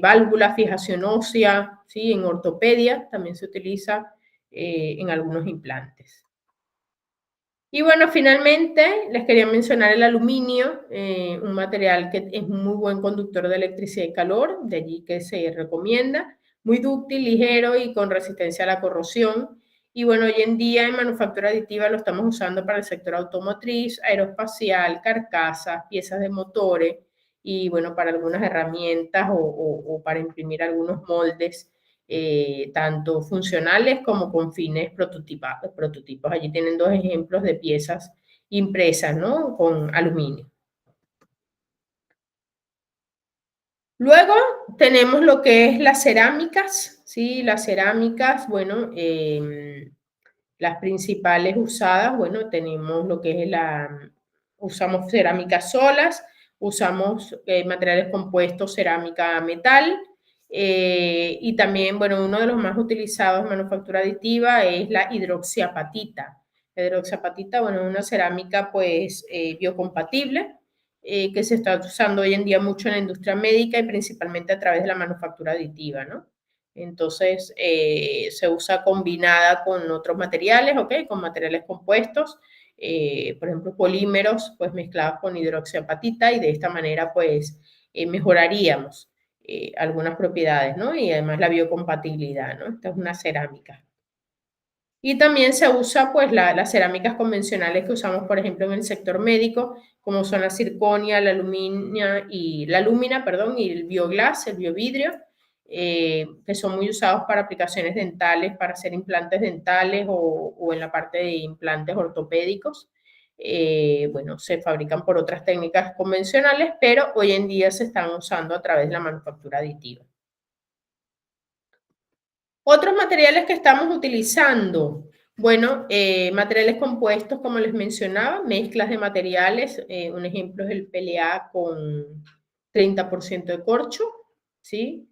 válvulas, fijación ósea, ¿sí? En ortopedia también se utiliza en algunos implantes. Y bueno, finalmente les quería mencionar el aluminio, un material que es muy buen conductor de electricidad y calor, de allí que se recomienda, muy dúctil, ligero y con resistencia a la corrosión. Y bueno, hoy en día en manufactura aditiva lo estamos usando para el sector automotriz, aeroespacial, carcasas, piezas de motores y bueno, para algunas herramientas o para imprimir algunos moldes tanto funcionales como con fines prototipos. Allí tienen dos ejemplos de piezas impresas, ¿no? Con aluminio. Luego tenemos lo que es las cerámicas, ¿sí? Las cerámicas, bueno, las principales usadas, bueno, tenemos lo que es usamos cerámicas solas, usamos materiales compuestos, cerámica metal, y también, bueno, uno de los más utilizados en manufactura aditiva es la hidroxiapatita. La hidroxiapatita, bueno, es una cerámica pues biocompatible, que se está usando hoy en día mucho en la industria médica y principalmente a través de la manufactura aditiva, ¿no? Entonces, se usa combinada con otros materiales, ¿ok? Con materiales compuestos, por ejemplo, polímeros, pues mezclados con hidroxiapatita y de esta manera, pues, mejoraríamos algunas propiedades, ¿no? Y además la biocompatibilidad, ¿no? Esta es una cerámica. Y también se usa pues las cerámicas convencionales que usamos, por ejemplo, en el sector médico, como son la circonia, la lúmina, perdón, y el bioglass, el biovidrio, que son muy usados para aplicaciones dentales, para hacer implantes dentales o en la parte de implantes ortopédicos. Bueno, se fabrican por otras técnicas convencionales, pero hoy en día se están usando a través de la manufactura aditiva. Otros materiales que estamos utilizando, bueno, materiales compuestos, como les mencionaba, mezclas de materiales, un ejemplo es el PLA con 30% de corcho, ¿sí?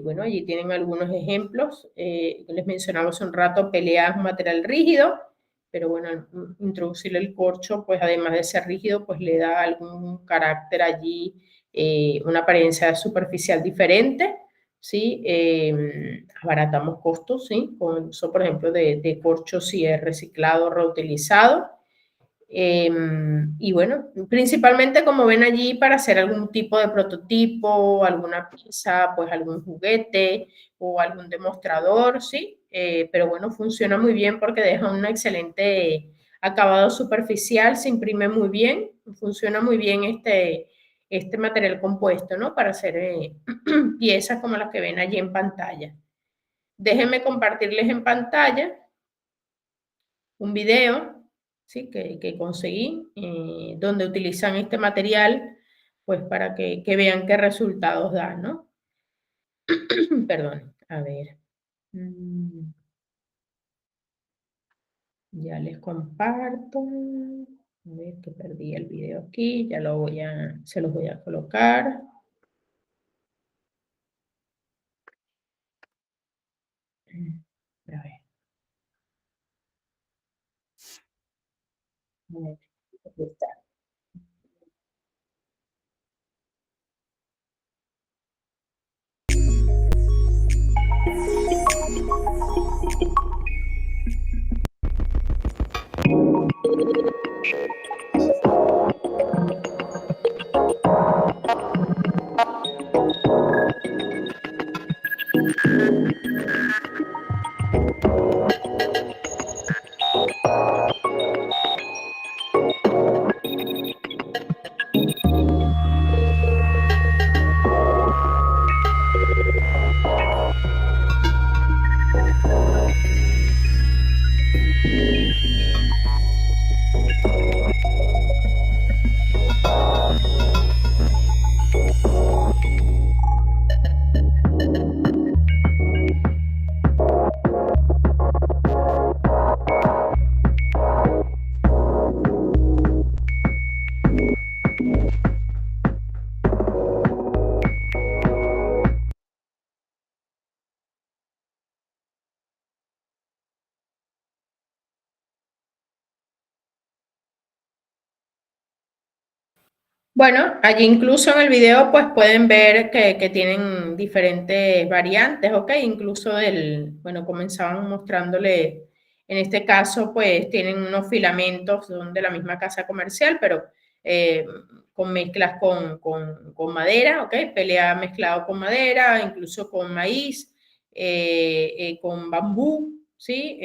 Bueno, allí tienen algunos ejemplos, les mencionaba hace un rato, PLA es un material rígido, pero bueno, al introducirle el corcho, pues además de ser rígido, pues le da algún carácter allí, una apariencia superficial diferente. ¿Sí? Abaratamos costos, ¿sí? Con el uso, por ejemplo, de corcho si es reciclado, reutilizado. Y bueno, principalmente como ven allí para hacer algún tipo de prototipo, alguna pieza, pues algún juguete o algún demostrador, ¿sí? Pero bueno, funciona muy bien porque deja un excelente acabado superficial, se imprime muy bien, funciona muy bien este material compuesto, ¿no? Para hacer piezas como las que ven allí en pantalla. Déjenme compartirles en pantalla un video, ¿sí? que conseguí, donde utilizan este material, pues para que vean qué resultados da, ¿no? Perdón, a ver. Ya les comparto. A ver, que perdí el video aquí, ya se los voy a colocar. A ver. A ver, aquí está. Bueno, allí incluso en el video pues pueden ver que tienen diferentes variantes, ¿ok? Incluso bueno, comenzaban mostrándole, en este caso pues tienen unos filamentos, son de la misma casa comercial, pero eh, con mezclas con madera, ¿ok? PLA mezclado con madera, incluso con maíz, con bambú, ¿sí?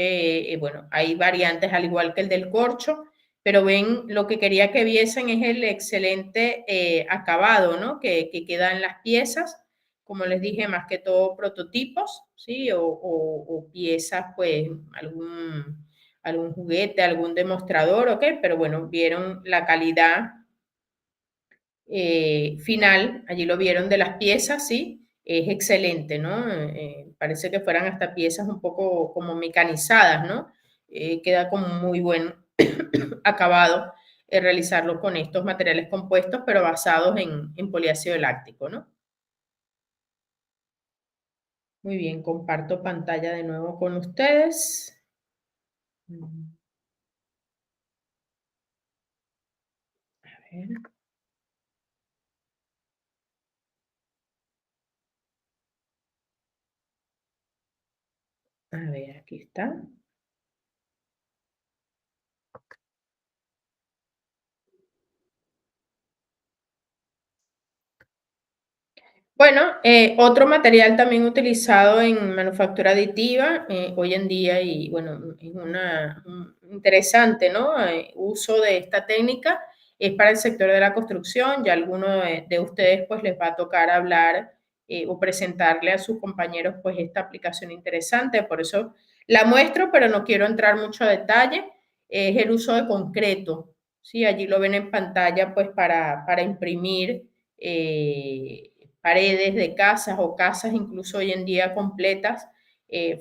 Bueno, hay variantes al igual que el del corcho, pero ven, lo que quería que viesen es el excelente acabado, ¿no? Que queda en las piezas, como les dije, más que todo prototipos, ¿sí? O piezas, pues, algún juguete, algún demostrador, ¿ok? Pero bueno, vieron la calidad final, allí lo vieron de las piezas, ¿sí? Es excelente, ¿no? Parece que fueran hasta piezas un poco como mecanizadas, ¿no? Queda como muy buen acabado realizarlo con estos materiales compuestos, pero basados en poliácido láctico, ¿no? Muy bien, comparto pantalla de nuevo con ustedes. A ver. A ver, aquí está. Bueno, otro material también utilizado en manufactura aditiva hoy en día y bueno, es un interesante, ¿no? Uso de esta técnica es para el sector de la construcción. Ya alguno de ustedes pues les va a tocar hablar o presentarle a sus compañeros pues esta aplicación interesante. Por eso la muestro, pero no quiero entrar mucho a detalle. Es el uso de concreto, ¿sí? Allí lo ven en pantalla pues para imprimir. Paredes de casas o casas incluso hoy en día completas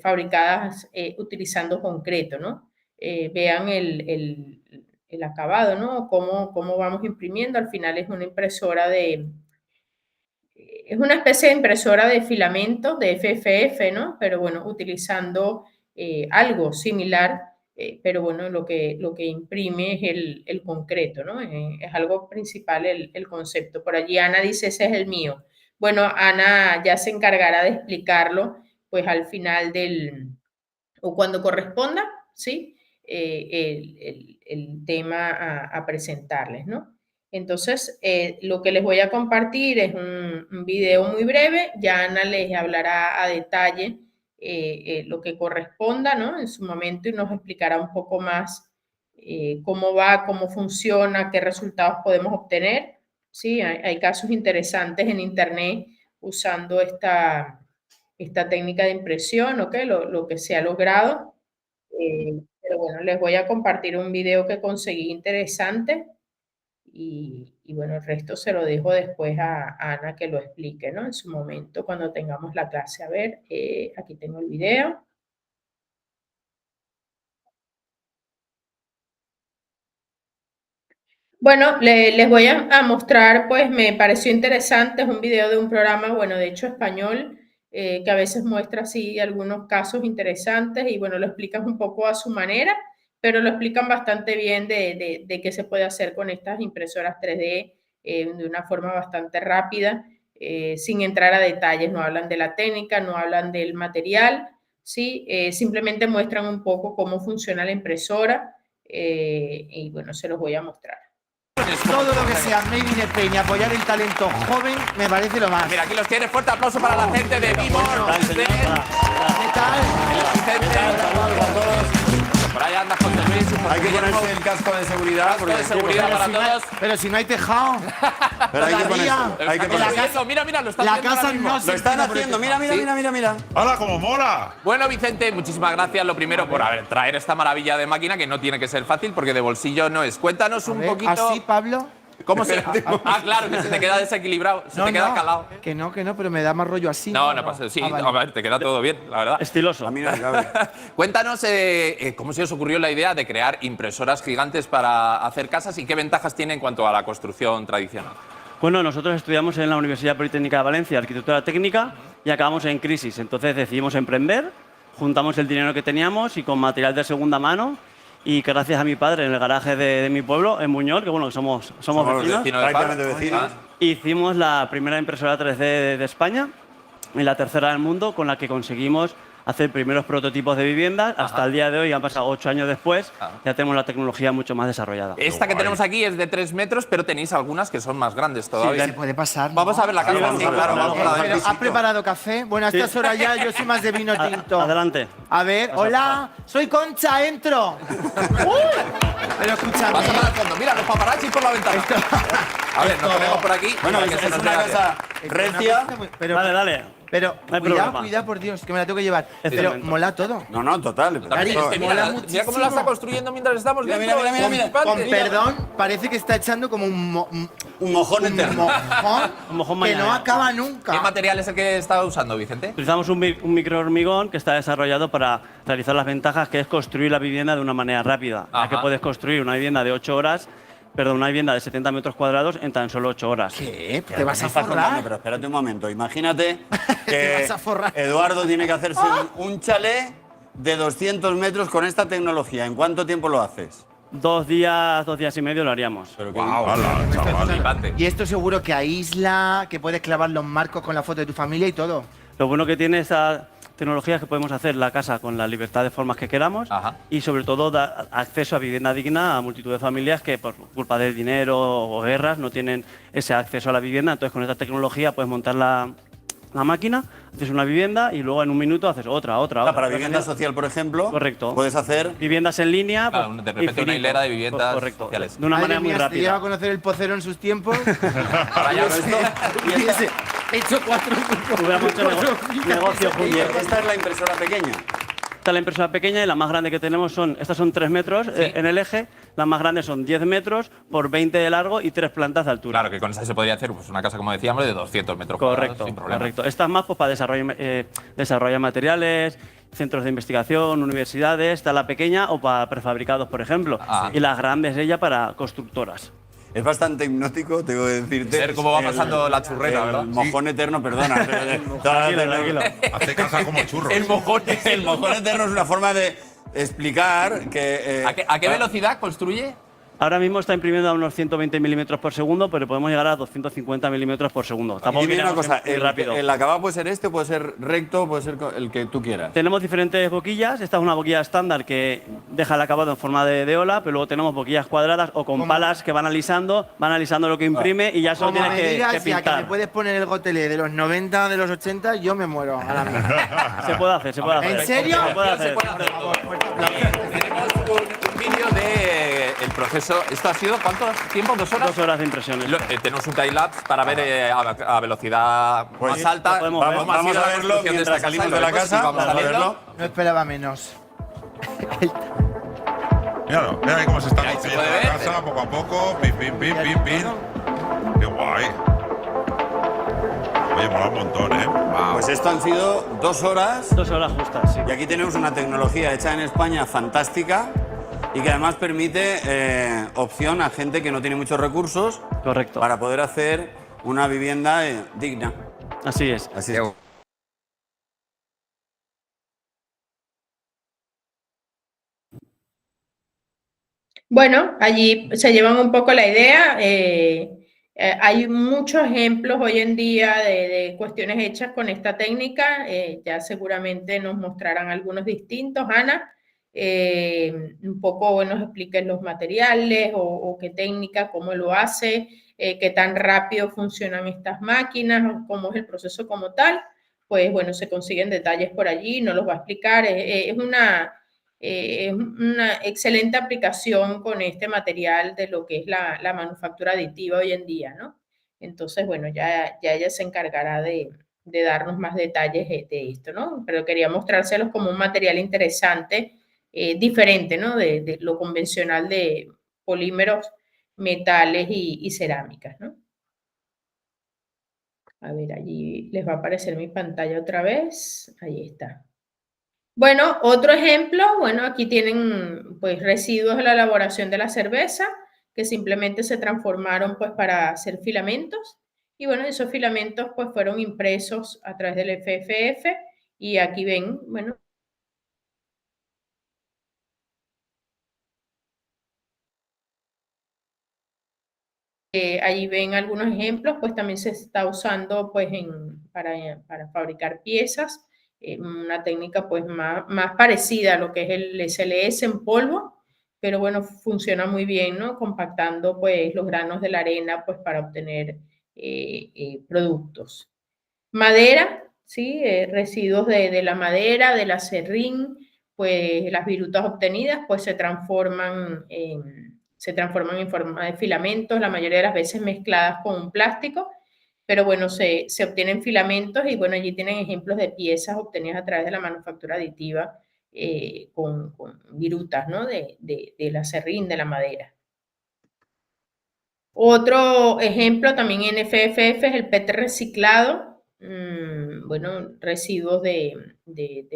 fabricadas utilizando concreto, ¿no? Vean el acabado, ¿no? Cómo vamos imprimiendo. Al final es una impresora es una especie de impresora de filamento, de FFF, ¿no? Pero bueno, utilizando algo similar, pero bueno, lo que imprime es el concreto, ¿no? Es algo principal el concepto. Por allí Ana dice, ese es el mío. Bueno, Ana ya se encargará de explicarlo, pues al final o cuando corresponda, ¿sí? El tema a presentarles, ¿no? Entonces, lo que les voy a compartir es un video muy breve. Ya Ana les hablará a detalle lo que corresponda, ¿no? En su momento y nos explicará un poco más cómo va, cómo funciona, qué resultados podemos obtener. Sí, hay casos interesantes en Internet usando esta técnica de impresión, ¿ok? Lo que se ha logrado. Pero bueno, les voy a compartir un video que conseguí interesante y bueno, el resto se lo dejo después a Ana que lo explique, ¿no? En su momento, cuando tengamos la clase. A ver, aquí tengo el video. Bueno, les voy a mostrar, pues me pareció interesante, es un video de un programa, bueno, de hecho español, que a veces muestra así algunos casos interesantes y bueno, lo explican un poco a su manera, pero lo explican bastante bien de qué se puede hacer con estas impresoras 3D de una forma bastante rápida, sin entrar a detalles, no hablan de la técnica, no hablan del material, ¿sí? Simplemente muestran un poco cómo funciona la impresora y bueno, se los voy a mostrar. Todo lo que sea Made in Spain y apoyar el talento joven me parece lo más. Mira, aquí los tienes. Fuerte aplauso para la gente de Vimor. ¿Qué tal? Por ahí anda José Luis. Hay que ponerse el casco de seguridad. Casco de seguridad para todos. Pero si no hay tejado. Pero hay que Todavía. ponerse. Hay que Lo están ponerse. haciendo. Mira, lo están La haciendo casa ahora mismo. no se Lo están estira por el haciendo. tejado. Mira. ¡Hala, cómo mola! Bueno, Vicente, muchísimas gracias. Lo primero por traer esta maravilla de máquina que no tiene que ser fácil porque de bolsillo no es. Cuéntanos un poquito. ¿Así, Pablo? ¿Cómo se.? Claro, que se te queda desequilibrado. Se te queda calado. Que no, pero me da más rollo así. No pasa. Sí, vale. a ver, te queda todo bien, la verdad. Estiloso. A mí no me cabe. Cuéntanos cómo se os ocurrió la idea de crear impresoras gigantes para hacer casas y qué ventajas tiene en cuanto a la construcción tradicional. Bueno, nosotros estudiamos en la Universidad Politécnica de Valencia Arquitectura Técnica y acabamos en crisis. Entonces decidimos emprender, juntamos el dinero que teníamos y con material de segunda mano y que gracias a mi padre en el garaje de mi pueblo, en Buñol, que bueno, que somos vecinos, Vecinos de Prácticamente Pablo. vecinos. hicimos la primera impresora 3D de España y la tercera del mundo con la que conseguimos hacer primeros prototipos de viviendas. Hasta el día de hoy, han pasado 8 años después, ya tenemos la tecnología mucho más desarrollada. Esta que tenemos aquí es de 3 metros, pero tenéis algunas que son más grandes todavía. ¿Se puede pasar? Vamos a ver la casa. vamos Sí, a ver, claro, vamos a vamos a ver. ver. ¿Has preparado café? Bueno, a estas horas ya yo soy más de vino tinto. Adelante. A ver, hola, soy Concha, entro. Pero escúchame. Vas a ver al fondo. Mira, los paparazzis por la ventana. A ver, nos ponemos por aquí. Bueno, para que se es nos una vea casa recia. Pero Dale. Pero hay cuidado, problema. cuidado, por Dios, que me la tengo que llevar. Es Pero cemento. mola todo. No, total. Cari, Es que mola mira cómo la está construyendo mientras estamos Mira, dentro. mira, mira, es mira, flipante. Con perdón, parece que está echando como un mojón eterno. Un mojón que mañana. no acaba ¿Qué nunca. material es el que estaba usando, Vicente? Utilizamos un micro hormigón que está desarrollado para realizar las ventajas que es construir la vivienda de una manera rápida. Ya Ajá. que puedes construir una vivienda de 8 horas, perdón, una vivienda de 70 metros cuadrados en tan solo 8 horas. ¿Qué? Pero ¿Te vas ¿qué a me estás contando? forrar? Pero espérate un momento. Imagínate Te que vas a forrar. Eduardo tiene que hacerse un chalet de 200 metros con esta tecnología. ¿En cuánto tiempo lo haces? 2 días y medio lo haríamos. Pero que- ¡Hala, chaval! Flipante. Y esto seguro que aísla, que puedes clavar los marcos con la foto de tu familia y todo. Lo bueno que tiene esta tecnología es que podemos hacer la casa con la libertad de formas que queramos Ajá. y sobre todo dar acceso a vivienda digna a multitud de familias que por culpa del dinero o guerras no tienen ese acceso a la vivienda. Entonces con esta tecnología puedes montar la máquina, haces una vivienda y luego en un minuto haces otra. Para vivienda social, por ejemplo, Correcto. puedes hacer... Viviendas en línea. Claro, pues, de repente una infinito. hilera de viviendas Correcto. sociales. De una Madre manera muy mía, si te llega a rápida. conocer el pocero en sus tiempos. Ahora ya hubiese hecho 4 Hubiéramos hecho negocio Y juntos. esta es la impresora pequeña. Esta es la impresora pequeña y la más grande que tenemos estas son 3 metros en el eje, las más grandes son 10 metros por 20 de largo y 3 plantas de altura. Claro, que con esa se podría hacer pues, una casa, como decíamos, de 200 metros cuadrados Correcto, sin problema. correcto. Estas más pues, para desarrollar materiales, centros de investigación, universidades, está la pequeña o para prefabricados, por ejemplo. Ah. Y las grandes ella para constructoras. Es bastante hipnótico, tengo que decirte. Ver cómo va pasando la churrera, ¿verdad? El mojón eterno, perdona. Tranquilo. Hace casa como churros. El mojón. El mojón eterno es una forma de explicar que... ¿A qué velocidad construye? Ahora mismo está imprimiendo a unos 120 milímetros por segundo, pero podemos llegar a 250 milímetros por segundo. Y Tampoco dime una miramos cosa, muy rápido. el acabado puede ser este, puede ser recto, puede ser el que tú quieras. Tenemos diferentes boquillas. Esta es una boquilla estándar que deja el acabado en forma de ola, pero luego tenemos boquillas cuadradas o con palas que van alisando lo que imprime y ya solo Como tienes me que digas ya que pintar. me puedes poner el gotelé de los 90, de los 80, yo me muero a la mierda. Se puede hacer, se puede hacer. ¿En serio? Se puede hacer. Tenemos un vídeo del proceso. ¿Esto ha sido cuánto tiempo? ¿2 horas? 2 horas de impresiones. Tenemos un time-lapse para ver a velocidad más alta. lo podemos ver. cómo ha Vamos sido a la verlo construcción de mientras esta casa, salimos y de la lo vemos, casa. y vamos Vamos a saliendo. verlo. No esperaba menos. Míralo, mira ahí cómo se está Ahí se construyendo puede la ver. casa, poco a poco. Pim, pim, pim, pim, pim. ¡Qué guay! Oye, mola un montón, ¿eh? Wow. Pues esto han sido 2 horas 2 horas justas, sí. y aquí tenemos una tecnología hecha en España fantástica y que además permite opción a gente que no tiene muchos recursos Correcto. para poder hacer una vivienda digna. Así es. Así es. Bueno, allí se llevan un poco la idea. Hay muchos ejemplos hoy en día de cuestiones hechas con esta técnica. Ya seguramente nos mostrarán algunos distintos, Ana. Un poco, bueno, nos expliquen los materiales o qué técnica, cómo lo hace, qué tan rápido funcionan estas máquinas, o cómo es el proceso como tal. Pues bueno, se consiguen detalles por allí, no los va a explicar. Es una excelente aplicación con este material de lo que es la manufactura aditiva hoy en día, ¿no? Entonces, bueno, ya ella se encargará de darnos más detalles de esto, ¿no? Pero quería mostrárselos como un material interesante, diferente, ¿no? De lo convencional de polímeros, metales y cerámicas, ¿no? A ver, allí les va a aparecer mi pantalla otra vez. Ahí está. Bueno, otro ejemplo, bueno, aquí tienen pues residuos de la elaboración de la cerveza que simplemente se transformaron pues para hacer filamentos y bueno, esos filamentos pues fueron impresos a través del FFF y aquí ven, bueno, allí ven algunos ejemplos, pues también se está usando pues para fabricar piezas, una técnica pues más parecida a lo que es el SLS en polvo, pero bueno, funciona muy bien, ¿no? Compactando pues los granos de la arena pues para obtener productos. Madera, ¿sí? Residuos de la madera, del acerrín, pues las virutas obtenidas pues se transforman en forma de filamentos, la mayoría de las veces mezcladas con un plástico, pero bueno, se obtienen filamentos y bueno, allí tienen ejemplos de piezas obtenidas a través de la manufactura aditiva con virutas, ¿no? del acerrín, de la madera. Otro ejemplo también en FFF es el PET reciclado, bueno, residuos de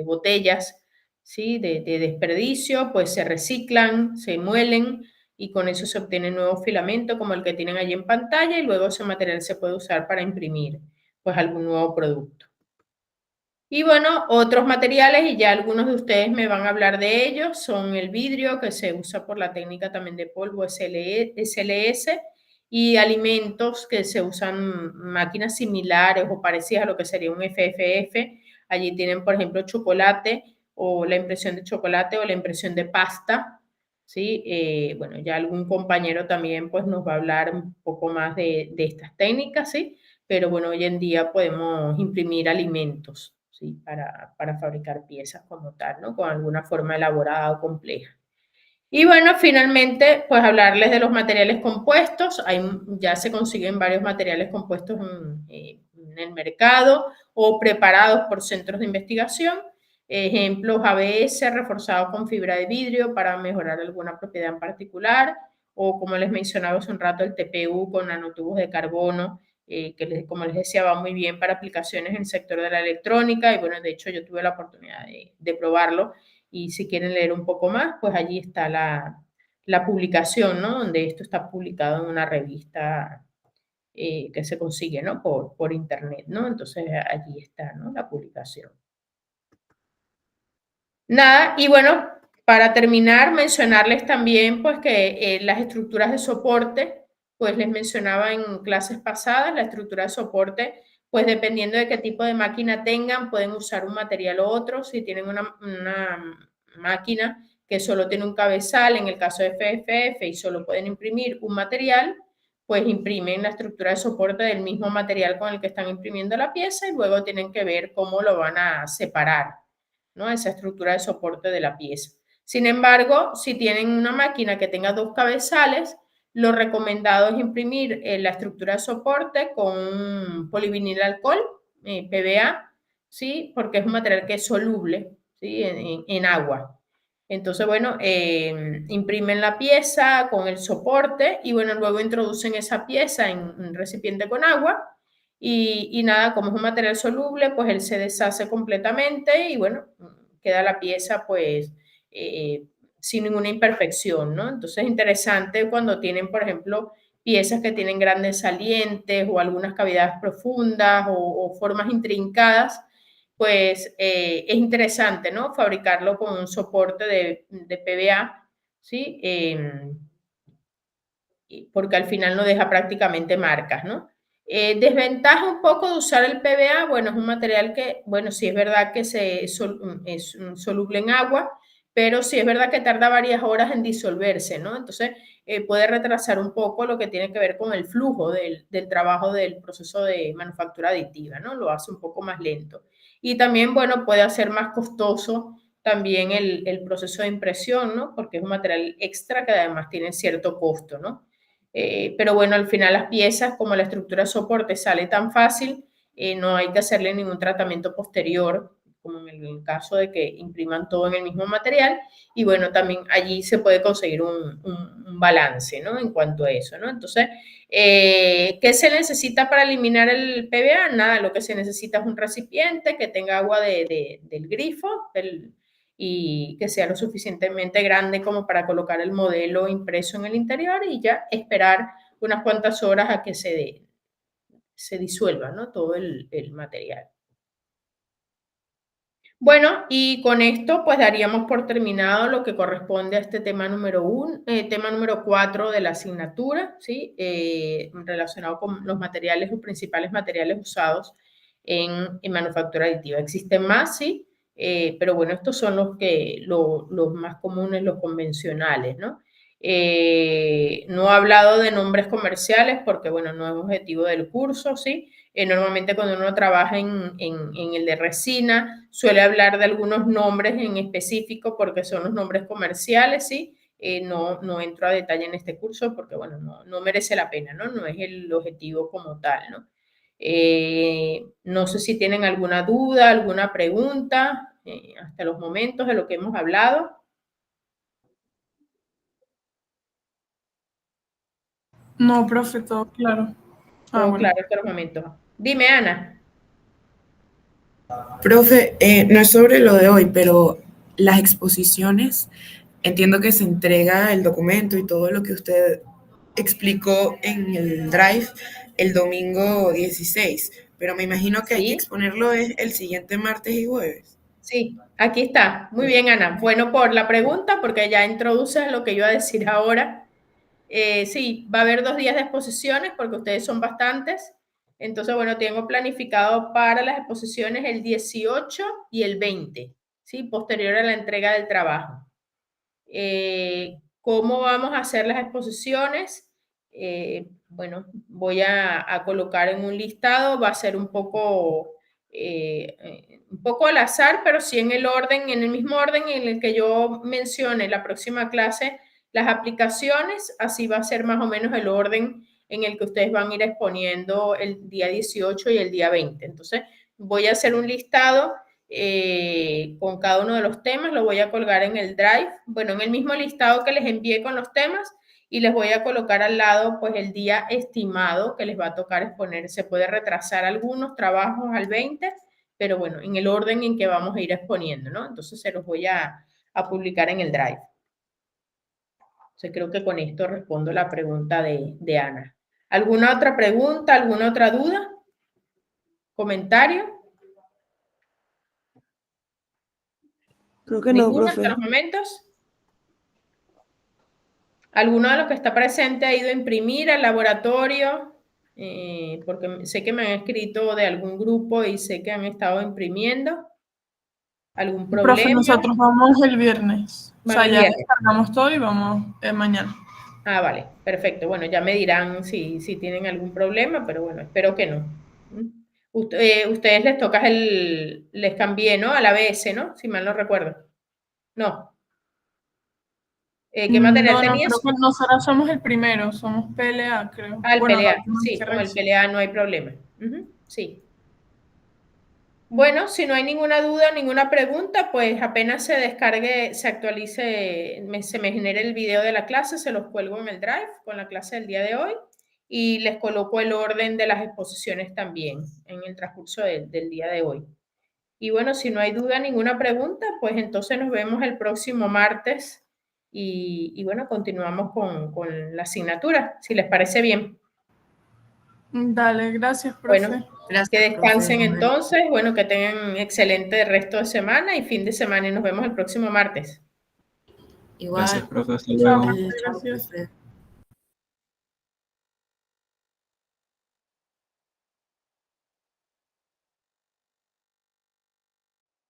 botellas, ¿sí? de desperdicio, pues se reciclan, se muelen y con eso se obtiene nuevo filamento como el que tienen allí en pantalla y luego ese material se puede usar para imprimir pues algún nuevo producto. Y bueno, otros materiales, y ya algunos de ustedes me van a hablar de ellos, son el vidrio, que se usa por la técnica también de polvo SLS, y alimentos que se usan máquinas similares o parecidas a lo que sería un FFF. Allí tienen, por ejemplo, chocolate o la impresión de chocolate o la impresión de pasta, ¿sí? Bueno, ya algún compañero también pues nos va a hablar un poco más de estas técnicas, ¿sí? Pero bueno, hoy en día podemos imprimir alimentos, ¿sí? Para fabricar piezas como tal, ¿no? Con alguna forma elaborada o compleja. Y bueno, finalmente, pues hablarles de los materiales compuestos. Ya se consiguen varios materiales compuestos en el mercado o preparados por centros de investigación. Ejemplos, ABS reforzado con fibra de vidrio para mejorar alguna propiedad en particular, o como les mencionaba hace un rato, el TPU con nanotubos de carbono, que como les decía va muy bien para aplicaciones en el sector de la electrónica, y bueno, de hecho yo tuve la oportunidad de probarlo, y si quieren leer un poco más, pues allí está la publicación, ¿no? Donde esto está publicado en una revista que se consigue, ¿no? Por internet, ¿no? Entonces allí está, ¿no? La publicación. Nada, y bueno, para terminar, mencionarles también pues que las estructuras de soporte, pues les mencionaba en clases pasadas, la estructura de soporte, pues dependiendo de qué tipo de máquina tengan, pueden usar un material u otro. Si tienen una máquina que solo tiene un cabezal, en el caso de FFF, y solo pueden imprimir un material, pues imprimen la estructura de soporte del mismo material con el que están imprimiendo la pieza y luego tienen que ver cómo lo van a separar, ¿no? Esa estructura de soporte de la pieza. Sin embargo, si tienen una máquina que tenga dos cabezales, lo recomendado es imprimir la estructura de soporte con polivinil alcohol, PVA, ¿sí? Porque es un material que es soluble, ¿sí? en agua. Entonces, bueno, imprimen la pieza con el soporte y bueno, luego introducen esa pieza en un recipiente con agua y nada, como es un material soluble, pues él se deshace completamente y bueno, queda la pieza pues sin ninguna imperfección, ¿no? Entonces es interesante cuando tienen, por ejemplo, piezas que tienen grandes salientes o algunas cavidades profundas o formas intrincadas, pues es interesante, ¿no? Fabricarlo con un soporte de PVA, ¿sí? Porque al final no deja prácticamente marcas, ¿no? Desventaja un poco de usar el PVA, bueno, es un material que, bueno, sí es verdad que es soluble en agua, pero sí es verdad que tarda varias horas en disolverse, ¿no? Entonces puede retrasar un poco lo que tiene que ver con el flujo del trabajo del proceso de manufactura aditiva, ¿no? Lo hace un poco más lento. Y también, bueno, puede hacer más costoso también el proceso de impresión, ¿no? Porque es un material extra que además tiene cierto costo, ¿no? Pero bueno, al final las piezas, como la estructura de soporte sale tan fácil, no hay que hacerle ningún tratamiento posterior, como en el caso de que impriman todo en el mismo material. Y bueno, también allí se puede conseguir un balance, ¿no? En cuanto a eso, ¿no? Entonces, ¿qué se necesita para eliminar el PVA? Nada, lo que se necesita es un recipiente que tenga agua del grifo, y que sea lo suficientemente grande como para colocar el modelo impreso en el interior y ya esperar unas cuantas horas a que se disuelva, ¿no? Todo el material. Bueno, y con esto pues daríamos por terminado lo que corresponde a este tema número 4 de la asignatura, ¿sí? Relacionado con los materiales, los principales materiales usados en manufactura aditiva. Existen más, sí, pero bueno, estos son los más comunes, los convencionales, ¿no? No he hablado de nombres comerciales porque, bueno, no es objetivo del curso, ¿sí? Normalmente cuando uno trabaja en el de resina, suele hablar de algunos nombres en específico porque son los nombres comerciales, ¿sí? No entro a detalle en este curso porque, bueno, no merece la pena, ¿no? No es el objetivo como tal, ¿no? No sé si tienen alguna duda, alguna pregunta hasta los momentos de lo que hemos hablado. No, profe, todo claro. Todo Bueno. claro hasta los momentos. Dime, Ana. Profe, no es sobre lo de hoy, pero las exposiciones, entiendo que se entrega el documento y todo lo que usted explicó en el Drive el domingo 16, pero me imagino que hay que Sí. exponerlo el siguiente martes y jueves. Sí, aquí está. Muy bien, Ana. Bueno, por la pregunta, porque ya introduces lo que yo iba a decir ahora. Sí, va a haber 2 días de exposiciones porque ustedes son bastantes. Entonces, bueno, tengo planificado para las exposiciones el 18 y el 20, ¿sí? Posterior a la entrega del trabajo. ¿Cómo vamos a hacer las exposiciones? Bueno, voy a colocar en un listado, va a ser un poco al azar, pero sí en el mismo orden en el que yo mencione la próxima clase las aplicaciones, así va a ser más o menos el orden en el que ustedes van a ir exponiendo el día 18 y el día 20. Entonces, voy a hacer un listado con cada uno de los temas, lo voy a colgar en el Drive, bueno, en el mismo listado que les envié con los temas, y les voy a colocar al lado pues el día estimado que les va a tocar exponer. Se puede retrasar algunos trabajos al 20, pero bueno, en el orden en que vamos a ir exponiendo, ¿no? Entonces se los voy a publicar en el Drive. Entonces creo que con esto respondo la pregunta de Ana. ¿Alguna otra pregunta, alguna otra duda? ¿Comentario? Creo que no, ¿Ninguno profe. hasta los momentos? ¿Alguno de los que está presente ha ido a imprimir al laboratorio? Porque sé que me han escrito de algún grupo y sé que han estado imprimiendo. ¿Algún problema? Profe, nosotros vamos el viernes. Van O sea, el ya viernes. descargamos todo y vamos mañana. Ah, vale, perfecto. Bueno, ya me dirán si tienen algún problema, pero bueno, espero que no. Ustedes les toca les cambié, ¿no? Al ABS, ¿no? Si mal no recuerdo. No. ¿Qué material No, tenías? creo que nosotros somos el primero, somos PLA, creo. Ah, el Bueno, PLA, no, sí, que con el revisar. PLA no hay problema. Sí. Bueno, si no hay ninguna duda, ninguna pregunta, pues apenas se descargue, se actualice, se me genere el video de la clase, se los cuelgo en el Drive con la clase del día de hoy y les coloco el orden de las exposiciones también en el transcurso del día de hoy. Y bueno, si no hay duda, ninguna pregunta, pues entonces nos vemos el próximo martes y bueno, continuamos con la asignatura, si les parece bien. Dale, gracias, profe. Bueno, Gracias, que descansen profe. entonces, bueno, que tengan excelente resto de semana y fin de semana y nos vemos el próximo martes. Igual. Gracias, profe. Hasta Chao, luego. profe, Chao, gracias. profe.